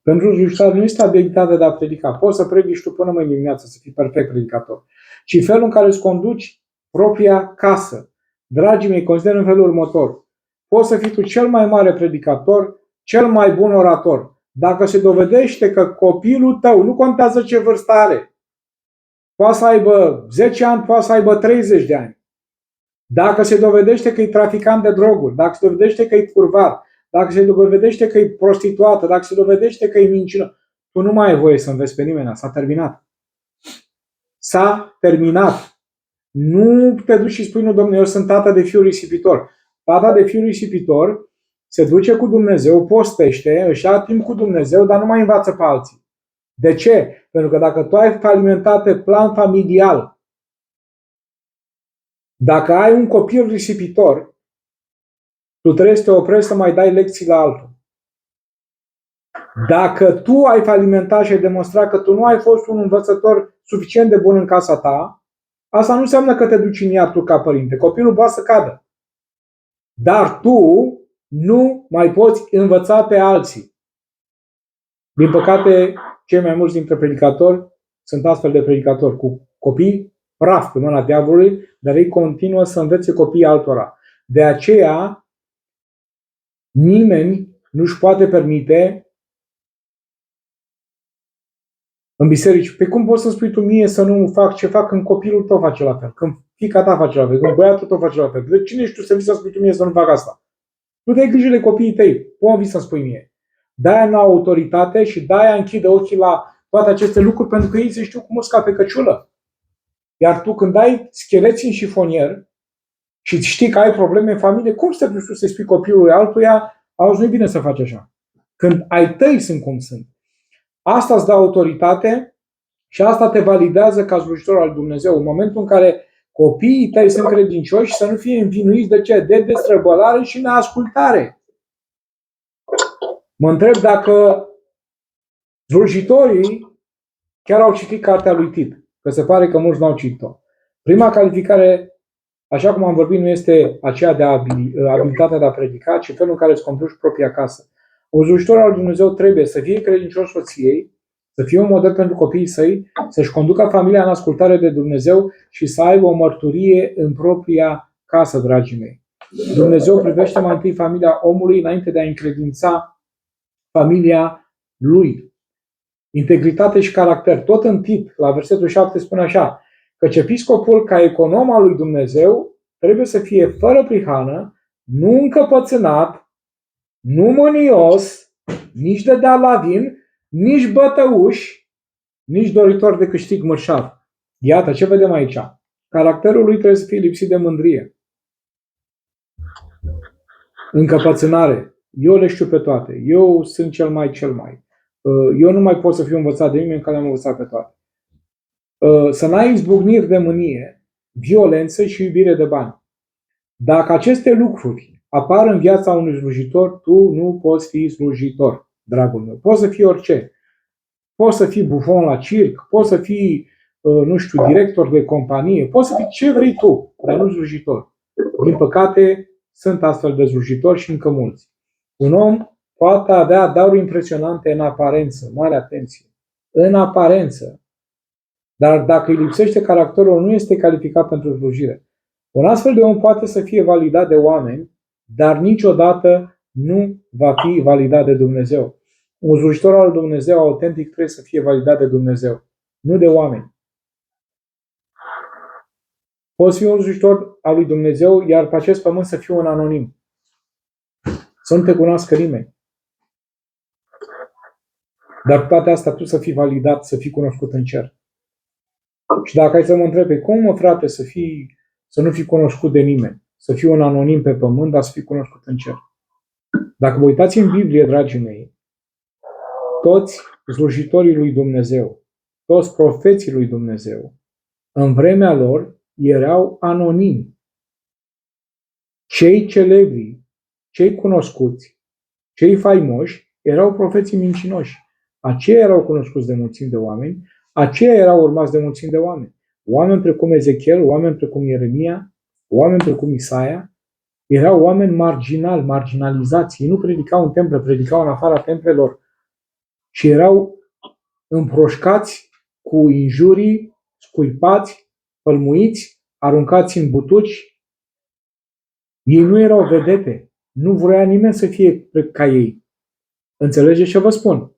pentru slujitoare nu este abilitatea de a predica. Poți să predici tu până mâine dimineață, să fii perfect predicator. Ci felul în care îți conduci propria casă. Dragii mei, consider în felul următor. Poți să fii tu cel mai mare predicator, cel mai bun orator. Dacă se dovedește că copilul tău, nu contează ce vârstă are, poate să aibă 10 ani, poate să aibă 30 de ani. Dacă se dovedește că e traficant de droguri, dacă se dovedește că e curvar, dacă se dovedește că e prostituată, dacă se dovedește că e minciună, tu nu mai ai voie să înveți pe nimeni. S-a terminat. S-a terminat. Nu te duci și spui, nu, domnule, eu sunt tata de fiul risipitor. Tata de fiul risipitor se duce cu Dumnezeu, postește, își ia timp cu Dumnezeu, dar nu mai învață pe alții. De ce? Pentru că dacă tu ai alimentat pe plan familial, dacă ai un copil risipitor, tu trebuie să te oprești să mai dai lecții la altul. Dacă tu ai falimentat și ai demonstrat că tu nu ai fost un învățător suficient de bun în casa ta, asta nu înseamnă că te duci în iad tu ca părinte. Copilul poate să cadă. Dar tu nu mai poți învăța pe alții. Din păcate, cei mai mulți dintre predicatori sunt astfel de predicatori cu copii praf pe mâna diavolului, dar ei continuă să învețe copiii altora. De aceea, nimeni nu-și poate permite în biserici. Pe cum poți să spui tu mie să nu fac ce fac când copilul tău face la fel, când fiica ta face la fel, când băiatul tău face la fel? De cine ești tu să vii să spui tu mie să nu fac asta? Tu te ai grijă de copiii tăi. Cum vii să spui mie? De-aia nu au autoritate și de-aia închide ochii la toate aceste lucruri, pentru că ei se știu cum usca pe căciulă. Iar tu când ai scheleți în șifonier și știi că ai probleme în familie, cum să te duci tu să-i spui copilului altuia, auzi, nu-i bine să faci așa. Când ai tăi sunt cum sunt. Asta îți dă autoritate și asta te validează ca slujitor al Dumnezeu. În momentul în care copiii tăi sunt credincioși, să nu fie învinuiți de ce? De destrăbălare și neascultare. Mă întreb dacă slujitorii chiar au citit cartea lui Tit, că se pare că mulți n-au citit-o. Prima calificare, așa cum am vorbit, nu este aceea de abilitatea de a predica, ci felul în care îți conduci propria casă. Un slujitor al Dumnezeu trebuie să fie credincios soției, să fie un model pentru copiii săi, să-și conducă familia în ascultare de Dumnezeu și să aibă o mărturie în propria casă, dragii mei. Dumnezeu privește mai întâi familia omului înainte de a încredința familia lui. Integritate și caracter. Tot în Tit, la versetul 7, spune așa: căci episcopul, ca econom al lui Dumnezeu, trebuie să fie fără prihană, nu încăpățânat, nu mânios, nici de lavin, nici bătăuș, nici doritor de câștig mărșav. Iată ce vedem aici. Caracterul lui trebuie să fie lipsit de mândrie. Încăpățânare. Eu le știu pe toate. Eu sunt cel mai. Eu nu mai pot să fiu învățat de nimeni, că le-am învățat pe toate. Să n-ai izbucniri de mânie, violență și iubire de bani. Dacă aceste lucruri apar în viața unui slujitor, tu nu poți fi slujitor, dragul meu. Poți să fii orice. Poți să fii bufon la circ, poți să fii, nu știu, director de companie, poți să fii ce vrei tu, dar nu slujitor. Din păcate, sunt astfel de slujitori și încă mulți. Un om poate avea daruri impresionante în aparență, mare atenție, în aparență, dar dacă îi lipsește caracterul, nu este calificat pentru slujire. Un astfel de om poate să fie validat de oameni, dar niciodată nu va fi validat de Dumnezeu. Un slujitor al Dumnezeu autentic trebuie să fie validat de Dumnezeu, nu de oameni. Poți fi un slujitor al lui Dumnezeu, iar pe acest pământ să fii un anonim. Să nu te cunoască nimeni. Dar toate astea tu să fii validat, să fii cunoscut în cer. Și dacă ai să mă întrebi, cum mă frate să nu fii cunoscut de nimeni, să fii un anonim pe pământ, dar să fii cunoscut în cer? Dacă vă uitați în Biblie, dragii mei, toți slujitorii lui Dumnezeu, toți profeții lui Dumnezeu, în vremea lor erau anonimi. Cei celebri, cei cunoscuți, cei faimoși erau profeții mincinoși. Aceia erau cunoscuți de mulțimi de oameni, aceia erau urmați de mulțimi de oameni. Oameni precum Ezechiel, oameni precum Ieremia, oameni precum Isaia, erau oameni marginali, marginalizați. Ei nu predicau în temple, predicau în afara templelor și erau împroșcați cu injurii, scuipați, pălmuiți, aruncați în butuci. Ei nu erau vedete. Nu vrea nimeni să fie ca ei. Înțelegeți ce vă spun?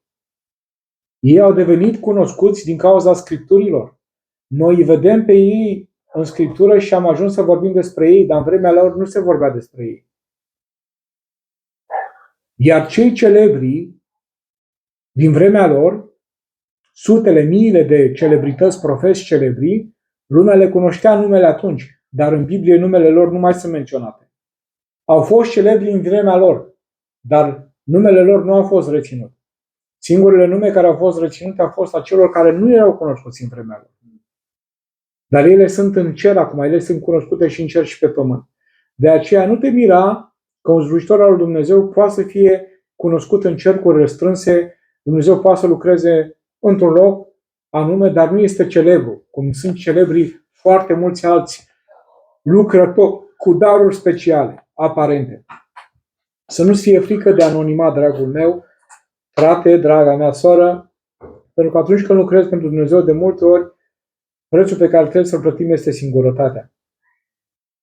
Ei au devenit cunoscuți din cauza Scripturilor. Noi îi vedem pe ei în Scriptură și am ajuns să vorbim despre ei, dar în vremea lor nu se vorbea despre ei. Iar cei celebri din vremea lor, sutele, miile de celebrități, profeți celebri, lumea le cunoștea numele atunci, dar în Biblie numele lor nu mai sunt menționate. Au fost celebri în vremea lor, dar numele lor nu a fost reținut. Singurele nume care au fost reținute au fost a celor care nu erau cunoscuți în vremea lor. Dar ele sunt în cer acum, ele sunt cunoscute și în cer și pe pământ. De aceea nu te mira că un slujitor al lui Dumnezeu poate să fie cunoscut în cercuri restrânse, Dumnezeu poate să lucreze într-un loc anume, dar nu este celebru, cum sunt celebri foarte mulți alți lucrători cu daruri speciale, aparente. Să nu-ți fie frică de anonimat, dragul meu, frate, draga mea soră, pentru că atunci când lucrezi pentru Dumnezeu, de multe ori, prețul pe care trebuie să-l plătim este singurătatea.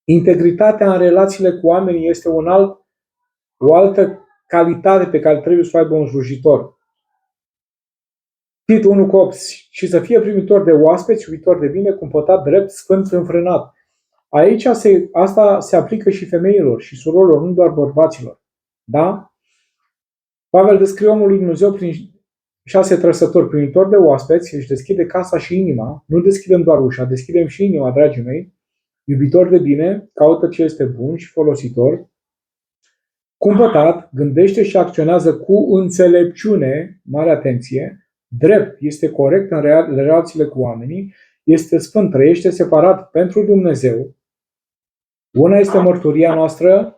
Integritatea în relațiile cu oamenii este o altă calitate pe care trebuie să o aibă un slujitor. Tit 1:8, și să fie primitor de oaspeți, iubitor de bine, cumpătat, drept, sfânt, înfrânat. Aici asta se aplică și femeilor și surorilor, nu doar bărbaților. Da? Pavel descrie omul lui Dumnezeu prin 6 trăsături. Primitor de oaspeți, își deschide casa și inima. Nu deschidem doar ușa, deschidem și inima, dragii mei. Iubitor de bine, caută ce este bun și folositor. Cumpătat, gândește și acționează cu înțelepciune, mare atenție. Drept, este corect în relațiile cu oamenii. Este sfânt, trăiește separat pentru Dumnezeu. Una este mărturia noastră,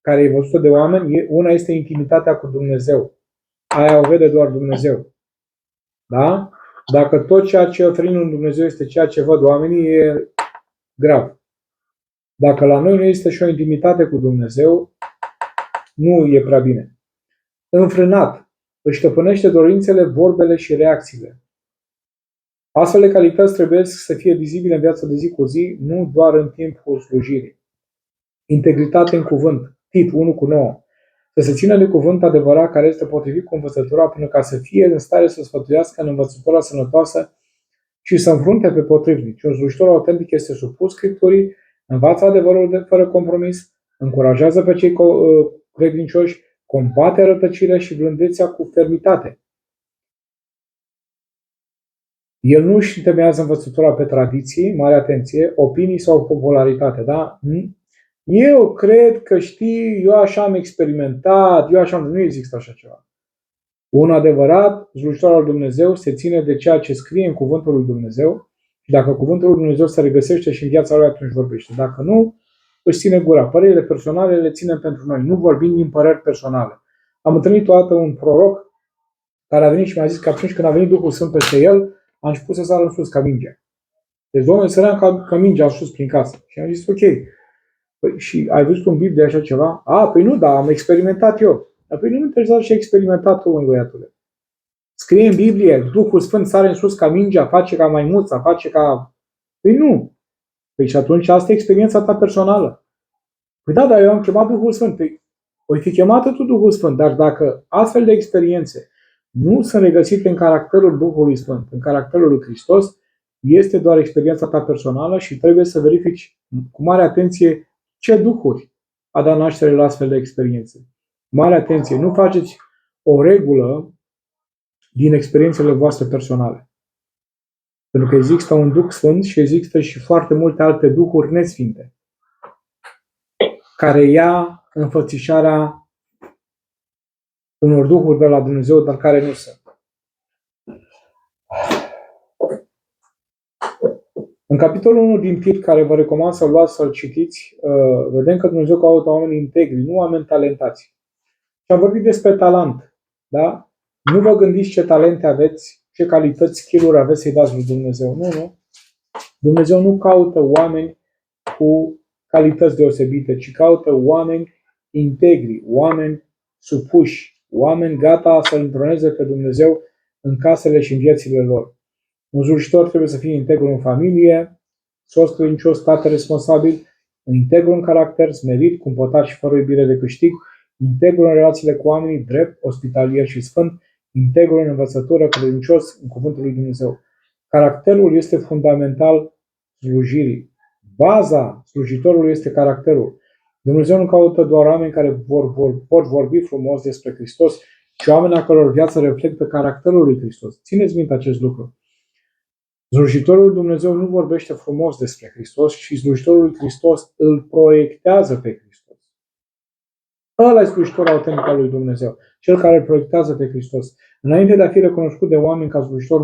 care e văzută de oameni, una este intimitatea cu Dumnezeu. Aia o vede doar Dumnezeu. Da? Dacă tot ceea ce oferim în Dumnezeu este ceea ce văd oamenii, e grav. Dacă la noi nu este și o intimitate cu Dumnezeu, nu e prea bine. Înfrânat, își stăpânește dorințele, vorbele și reacțiile. Astfel de calități trebuie să fie vizibile în viața de zi cu zi, nu doar în timpul slujirii. Integritate în cuvânt. Tit 1:9. Să se țină de cuvânt adevărat care este potrivit cu învățătura până ca să fie în stare să sfătuiască în învățătura sănătoasă și să înfrunte pe potrivnici. Un slujitor autentic este supus Scripturii, învață adevărul fără compromis, încurajează pe cei credincioși, combate rătăcirea și blândețea cu fermitate. El nu își întemeiază învățătura pe tradiții, mare atenție, opinii sau popularitate. Da? Eu cred că știi, eu așa am experimentat, nu există așa ceva. Un adevărat slujitor al Dumnezeu se ține de ceea ce scrie în cuvântul lui Dumnezeu și dacă cuvântul lui Dumnezeu se regăsește și în viața lui, atunci vorbește. Dacă nu, își ține gura. Părerile personale le ținem pentru noi, nu vorbim din păreri personale. Am întâlnit o dată un proroc care a venit și mi-a zis că atunci când a venit Duhul Sfânt peste el, a început să sară în sus ca mingea. Deci Domnul sărea ca mingea sus prin casă. Și am zis, ok, păi, și ai văzut în Biblie așa ceva? Păi nu, da, am experimentat eu. Păi nu interesează ce ai experimentat tu, măi băiatule. Scrie în Biblie, Duhul Sfânt sare în sus ca mingea, face ca maimuța, face ca... Păi nu. Păi și atunci asta e experiența ta personală. Păi da, dar eu am chemat Duhul Sfânt. Păi o fi chemată tu Duhul Sfânt, dar dacă astfel de experiențe nu sunt regăsite în caracterul Duhului Sfânt, în caracterul lui Hristos, este doar experiența ta personală și trebuie să verifici cu mare atenție ce duhuri a dat naștere la astfel de experiențe. Mare atenție, nu faceți o regulă din experiențele voastre personale. Pentru că există un Duh Sfânt și există și foarte multe alte duhuri nesfinte care ia înfățișarea unor duhuri de la Dumnezeu, dar care nu sunt. În capitolul 1 din Tit, care vă recomand să-l luați, să-l citiți, vedem că Dumnezeu caută oameni integri, nu oameni talentați. Și am vorbit despre talent. Da? Nu vă gândiți ce talente aveți, ce calități, skill-uri aveți să-i dați lui Dumnezeu. Nu. Dumnezeu nu caută oameni cu calități deosebite, ci caută oameni integri, oameni supuși, oameni gata să întroneze pe Dumnezeu în casele și în viețile lor. Un slujitor trebuie să fie integru în familie, soț credincios, tată responsabil, integru în caracter, smerit, cumpătat și fără iubire de câștig, integru în relațiile cu oamenii, drept, ospitalier și sfânt, integru în învățătură, credincios în cuvântul lui Dumnezeu. Caracterul este fundamental slujirii. Baza slujitorului este caracterul. Dumnezeu nu caută doar oameni care pot vorbi frumos despre Hristos, ci oameni a căror viață reflectă caracterul lui Hristos. Țineți minte acest lucru. Slujitorul lui Dumnezeu nu vorbește frumos despre Hristos, și slujitorul lui Hristos îl proiectează pe Hristos. Ăla e slujitorul autentic al lui Dumnezeu, cel care îl proiectează pe Hristos. Înainte de a fi recunoscut de oameni ca slujitor,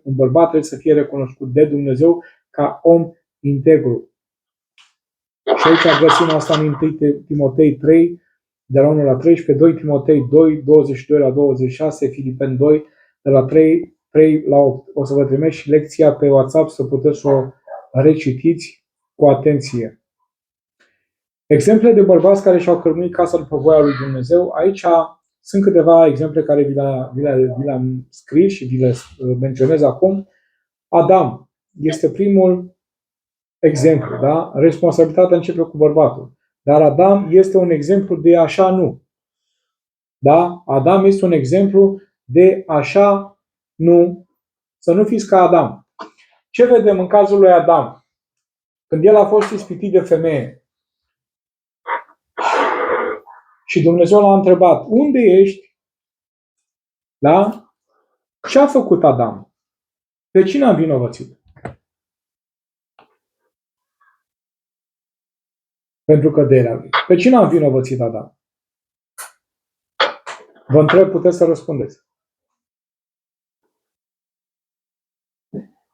un bărbat trebuie să fie recunoscut de Dumnezeu ca om integru. Și aici găsim asta în 1 Timotei 3, de la 1 la 13, 2 Timotei 2, 22 la 26, Filipeni 2, de la 3 la 8. O să vă trimesc și lecția pe WhatsApp să puteți să o recitiți cu atenție. Exemple de bărbați care și-au cărmuit casa după voia lui Dumnezeu. Aici sunt câteva exemple care vi le-am scris și vi le menționez acum. Adam este primul exemplu. Da? Responsabilitatea începe cu bărbatul. Dar Adam este un exemplu de așa nu. Da? Adam este un exemplu de așa nu. Să nu fiți ca Adam. Ce vedem în cazul lui Adam? Când el a fost ispitit de femeie și Dumnezeu l-a întrebat, unde ești? Da? Ce a făcut Adam? Pe cine a învinovățit? Pentru căderea lui. Pe cine a învinovățit Adam? Vă întreb, puteți să răspundeți.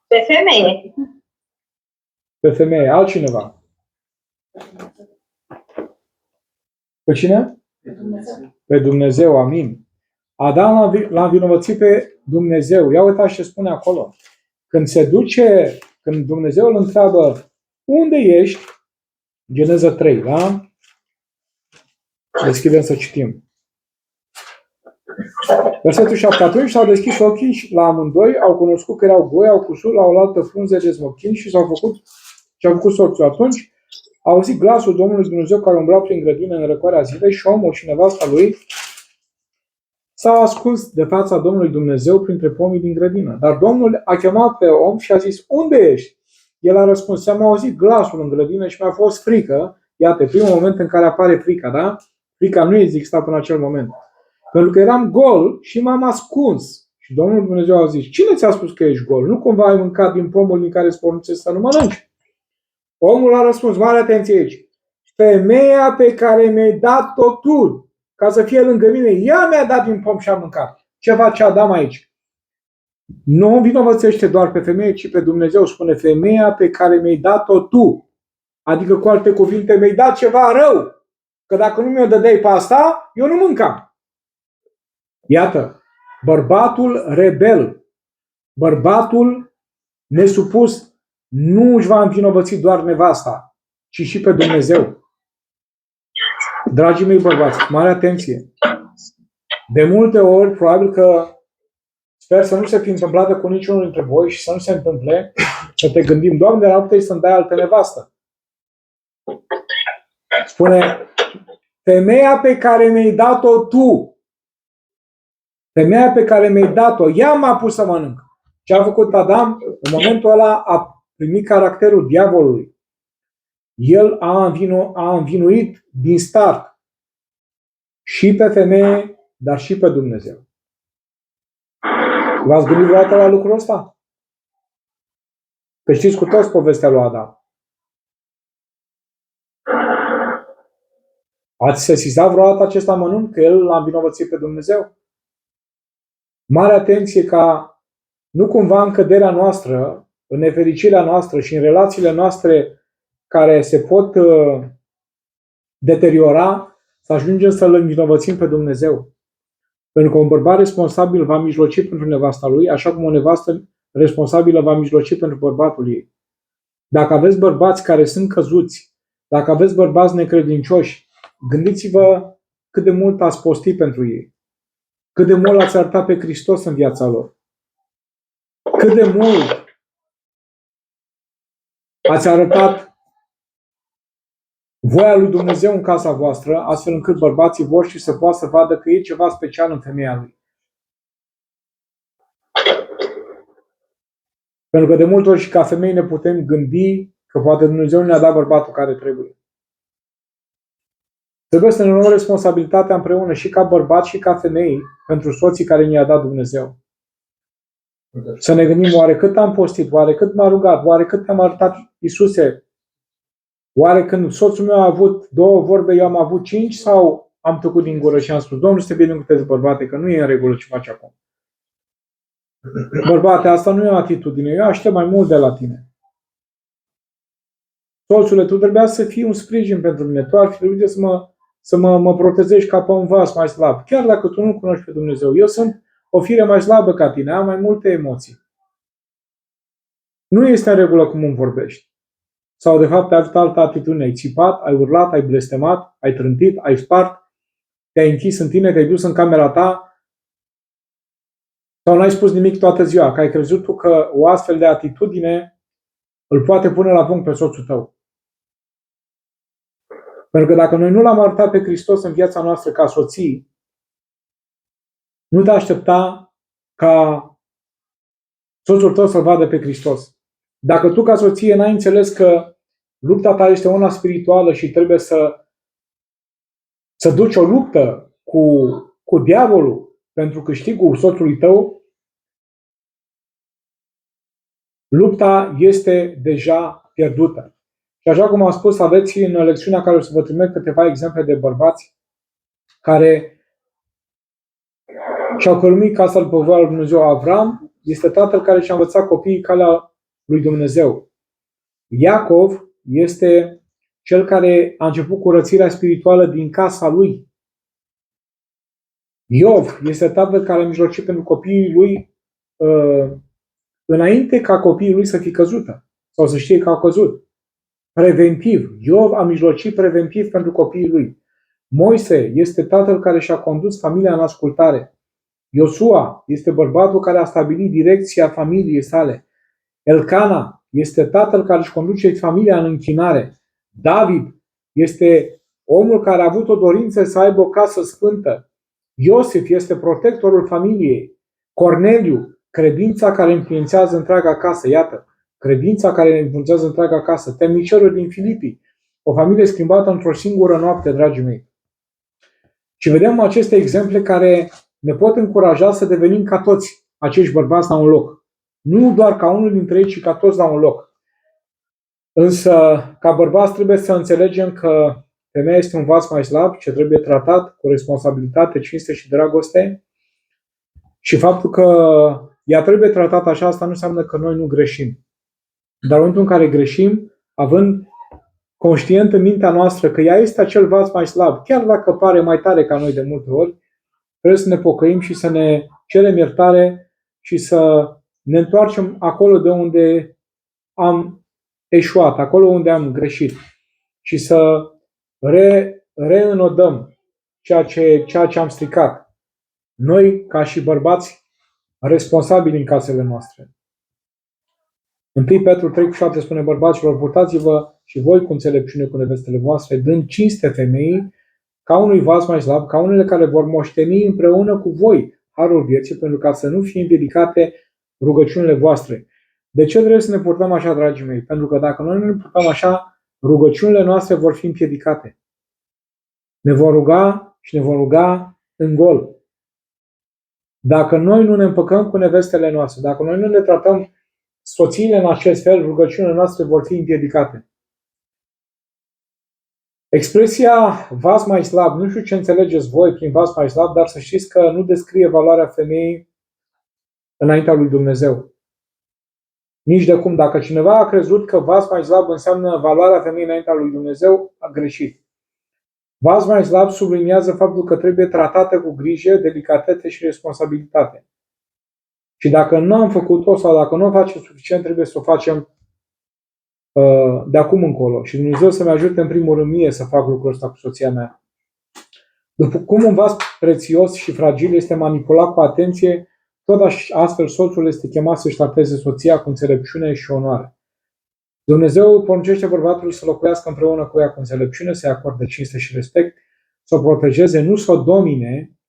Pe femeie. Pe femeie. Altcineva? Pe cine? Pe Dumnezeu. Pe Dumnezeu, amin. Adam l-a învinovățit pe Dumnezeu. Ia uitați ce spune acolo. Când Dumnezeu îl întreabă, unde ești? Geneza 3, da? Deschidem să citim. Versetul 7. Atunci s-au deschis ochii și la amândoi, au cunoscut că erau goi, au cusut la oaltă frunze de smochini și au făcut sorțul. Atunci au auzit glasul Domnului Dumnezeu care umbla prin grădină în răcoarea zilei și omul și nevasta lui s-au ascuns de fața Domnului Dumnezeu printre pomii din grădină. Dar Domnul a chemat pe om și a zis, unde ești? El a răspuns, am auzit glasul în grădină și mi-a fost frică. Iată, primul moment în care apare frica, da? Frica nu exista până acel moment. Pentru că eram gol și m-am ascuns. Și Domnul Dumnezeu a zis, cine ți-a spus că ești gol? Nu cumva ai mâncat din pomul din care îți poruncesc să nu mănânci? Omul a răspuns, mare atenție aici. Femeia pe care mi-ai dat-o tu, ca să fie lângă mine, ea mi-a dat din pom și am mâncat. Ce face Adam aici? Nu învinovățește doar pe femeie, ci pe Dumnezeu. Spune, femeia pe care mi-ai dat-o tu. Adică, cu alte cuvinte, mi-ai dat ceva rău. Că dacă nu mi-o dădeai pe asta, eu nu mâncam. Iată, bărbatul rebel, bărbatul nesupus, nu își va învinovăți doar nevasta, ci și pe Dumnezeu. Dragii mei bărbați, mare atenție. De multe ori, probabil că sper să nu se fi întâmplat cu niciunul dintre voi și să nu se întâmple, să te gândim, Doamne, dar puteai să-mi dai altă nevastă. Spune, femeia pe care mi-ai dat-o tu, femeia pe care mi-ai dat-o, ea m-a pus să mănânc. Ce a făcut Adam? În momentul ăla a primit caracterul diavolului. El a învinuit din start și pe femeie, dar și pe Dumnezeu. V-ați gândit vreodată la lucrul ăsta? Că știți cu toți povestea lui Adam. Ați sesizat vreodată acest amănunt? Că el l-a învinovățit pe Dumnezeu? Mare atenție ca nu cumva în căderea noastră, în nefericirea noastră și în relațiile noastre care se pot deteriora, să ajungem să-L învinovățim pe Dumnezeu. Pentru că un bărbat responsabil va mijloci pentru nevasta lui, așa cum o nevastă responsabilă va mijloci pentru bărbatul ei. Dacă aveți bărbați care sunt căzuți, dacă aveți bărbați necredincioși, gândiți-vă cât de mult ați postit pentru ei. Cât de mult ați arătat pe Hristos în viața lor. Cât de mult ați arătat voia lui Dumnezeu în casa voastră, astfel încât bărbații voștri să poată să vadă că e ceva special în femeia lui. Pentru că de multe ori și ca femei ne putem gândi că poate Dumnezeu ne-a dat bărbatul care trebuie. Trebuie să ne luăm responsabilitatea împreună și ca bărbați și ca femei pentru soții care ne-a dat Dumnezeu. Să ne gândim oare cât am postit, oare cât m-a rugat, oare cât am arătat Iisuse. Oare când soțul meu a avut 2 vorbe, eu am avut 5 sau am tăcut din gură și am spus, Domnul să te binecuvânteze, bărbate, că nu e în regulă ce faci acum. Bărbate, asta nu e o atitudine, eu aștept mai mult de la tine. Soțule, tu trebuia să fii un sprijin pentru mine, tu ar fi trebuit să mă protejezi ca pe un vas mai slab. Chiar dacă tu nu cunoști pe Dumnezeu, eu sunt o fire mai slabă ca tine, am mai multe emoții. Nu este în regulă cum îmi vorbești. Sau de fapt ai avut altă atitudine, ai țipat, ai urlat, ai blestemat, ai trântit, ai spart, te-ai închis în tine, te-ai dus în camera ta sau n-ai spus nimic toată ziua, că ai crezut tu că o astfel de atitudine îl poate pune la punct pe soțul tău. Pentru că dacă noi nu l-am arătat pe Hristos în viața noastră ca soții, nu te aștepta ca soțul tău să-L vadă pe Hristos. Dacă tu ca soție n-ai înțeles că lupta ta este una spirituală și trebuie să duci o luptă cu diavolul pentru câștigul soțului tău, lupta este deja pierdută. Și așa cum am spus, aveți în lecțiunea care o să vă trimit câteva exemple de bărbați care și-au cărumit casa după voia lui Dumnezeu. Avram este tatăl care și-a învățat copiii calea lui Dumnezeu. Iacov este cel care a început curățirea spirituală din casa lui. Iov este tatăl care a mijlocit pentru copiii lui înainte ca copiii lui să fie căzută sau să știe că au căzut. Preventiv. Iov a mijlocit preventiv pentru copiii lui. Moise este tatăl care și-a condus familia în ascultare. Iosua este bărbatul care a stabilit direcția familiei sale. Elcana este tatăl care își conduce familia în închinare. David este omul care a avut o dorință să aibă o casă sfântă. Iosif este protectorul familiei. Corneliu, credința care influențează întreaga casă. Iată, credința care influențează întreaga casă. Temnicerul din Filipii, o familie schimbată într-o singură noapte, dragii mei. Și vedem aceste exemple care ne pot încuraja să devenim ca toți acești bărbați la un loc. Nu doar ca unul dintre ei, ci ca toți la un loc. Însă, ca bărbați trebuie să înțelegem că femeia este un vas mai slab, ce trebuie tratat cu responsabilitate, cinste și dragoste. Și faptul că ea trebuie tratată așa, asta nu înseamnă că noi nu greșim. Dar în momentul în care greșim, având conștient în mintea noastră că ea este acel vas mai slab, chiar dacă pare mai tare ca noi de multe ori, trebuie să ne pocăim și să ne cerem iertare și să ne întoarcem acolo de unde am eșuat, acolo unde am greșit și să reînodăm ceea ce am stricat. Noi, ca și bărbați responsabili în casele noastre. 1 Petru 3,7 spune: bărbaților, purtați-vă și voi cu înțelepciune cu nevestele voastre, dând cinste femeii ca unui vas mai slab, ca unele care vor moșteni împreună cu voi harul vieții, pentru ca să nu fie împiedicate rugăciunile voastre. De ce trebuie să ne purtăm așa, dragii mei? Pentru că dacă noi nu ne purtăm așa, rugăciunile noastre vor fi împiedicate. Ne vom ruga și ne vom ruga în gol. Dacă noi nu ne împăcăm cu nevestele noastre, dacă noi nu ne tratăm soțiile în acest fel, rugăciunile noastre vor fi împiedicate. Expresia vas mai slab, nu știu ce înțelegeți voi prin vas mai slab, dar să știți că nu descrie valoarea femeii înaintea lui Dumnezeu. Nici de cum. Dacă cineva a crezut că vas mai slab înseamnă valoarea femeii înaintea lui Dumnezeu, a greșit. Vas mai slab subliniază faptul că trebuie tratată cu grijă, delicatețe și responsabilitate. Și dacă nu am făcut-o sau dacă nu o facem suficient, trebuie să o facem de acum încolo. Și Dumnezeu să-mi ajute în primul rând mie să fac lucrul ăsta cu soția mea. După cum un vas prețios și fragil este manipulat cu atenție, tot astfel soțul este chemat să-și trateze soția cu înțelepciune și onoare. Dumnezeu poruncește bărbatului să locuiască împreună cu ea cu înțelepciune, să-i acorde cinste și respect, să o protejeze, nu să o domine,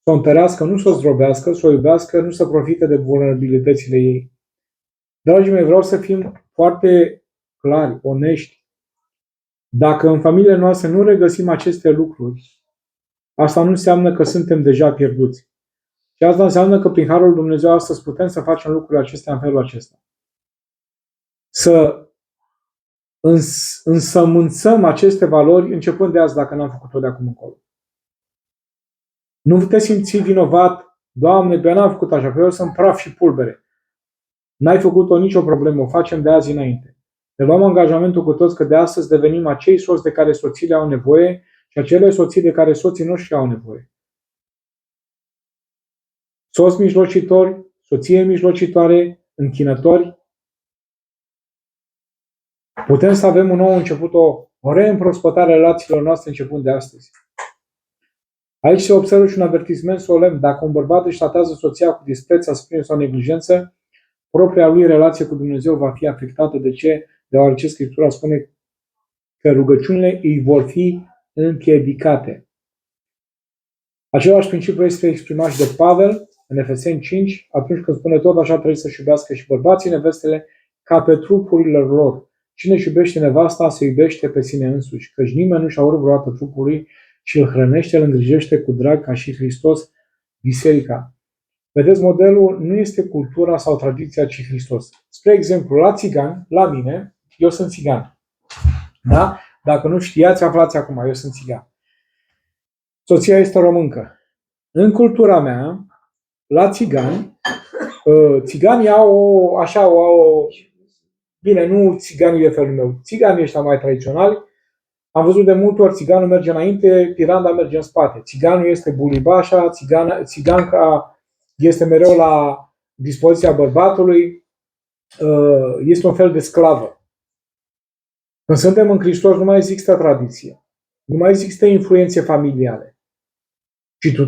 să o întărească, nu să o zdrobească, să o iubească, nu să profite de vulnerabilitățile ei. Dragii mei, vreau să fim foarte clari, onești. Dacă în familiile noastre nu regăsim aceste lucruri, asta nu înseamnă că suntem deja pierduți. Și asta înseamnă că prin Harul Dumnezeu astăzi putem să facem lucrurile acestea în felul acesta. Să însămânțăm aceste valori începând de azi, dacă n-am făcut-o de acum încolo. Nu te simți vinovat, Doamne, bine n-am făcut așa, că eu sunt praf și pulbere. N-ai făcut-o nicio problemă, o facem de azi înainte. Ne luăm angajamentul cu toți că de astăzi devenim acei soți de care soțiile au nevoie și acele soții de care soții noștri au nevoie. Soți mijlocitori, soție mijlocitoare, închinători. Putem să avem un nou început, o reîmprospătare a relațiilor noastre începând de astăzi. Aici se observă și un avertisment solemn. Dacă un bărbat își tratează soția cu dispreț, asprime sau neglijență, propria lui relație cu Dumnezeu va fi afectată. De ce? Deoarece Scriptura spune că rugăciunile îi vor fi împiedicate. Același principiu este exprimat și de Pavel în Efeseni 5, atunci când spune tot așa trebuie să-și iubească și bărbații nevestele ca pe trupurile lor. Cine își iubește nevasta, se iubește pe sine însuși, căci nimeni nu și-a urât vreodată trupul lui și îl hrănește, îl îngrijește cu drag ca și Hristos biserica. Vedeți, modelul nu este cultura sau tradiția, ci Hristos. Spre exemplu, la țigani, la mine, eu sunt țigan. Da? Dacă nu știați, aflați acum, eu sunt țigan. Soția este româncă. În cultura mea, la țigani, țiganii au bine, nu țiganii de felul meu, țiganii ăștia mai tradiționali. Am văzut de multe ori țiganul merge înainte, piranda merge în spate. Țiganul este bulibașa, țiganca este mereu la dispoziția bărbatului, este un fel de sclavă. Când suntem în Hristos, nu mai există tradiție, nu mai există influențe familiale. Și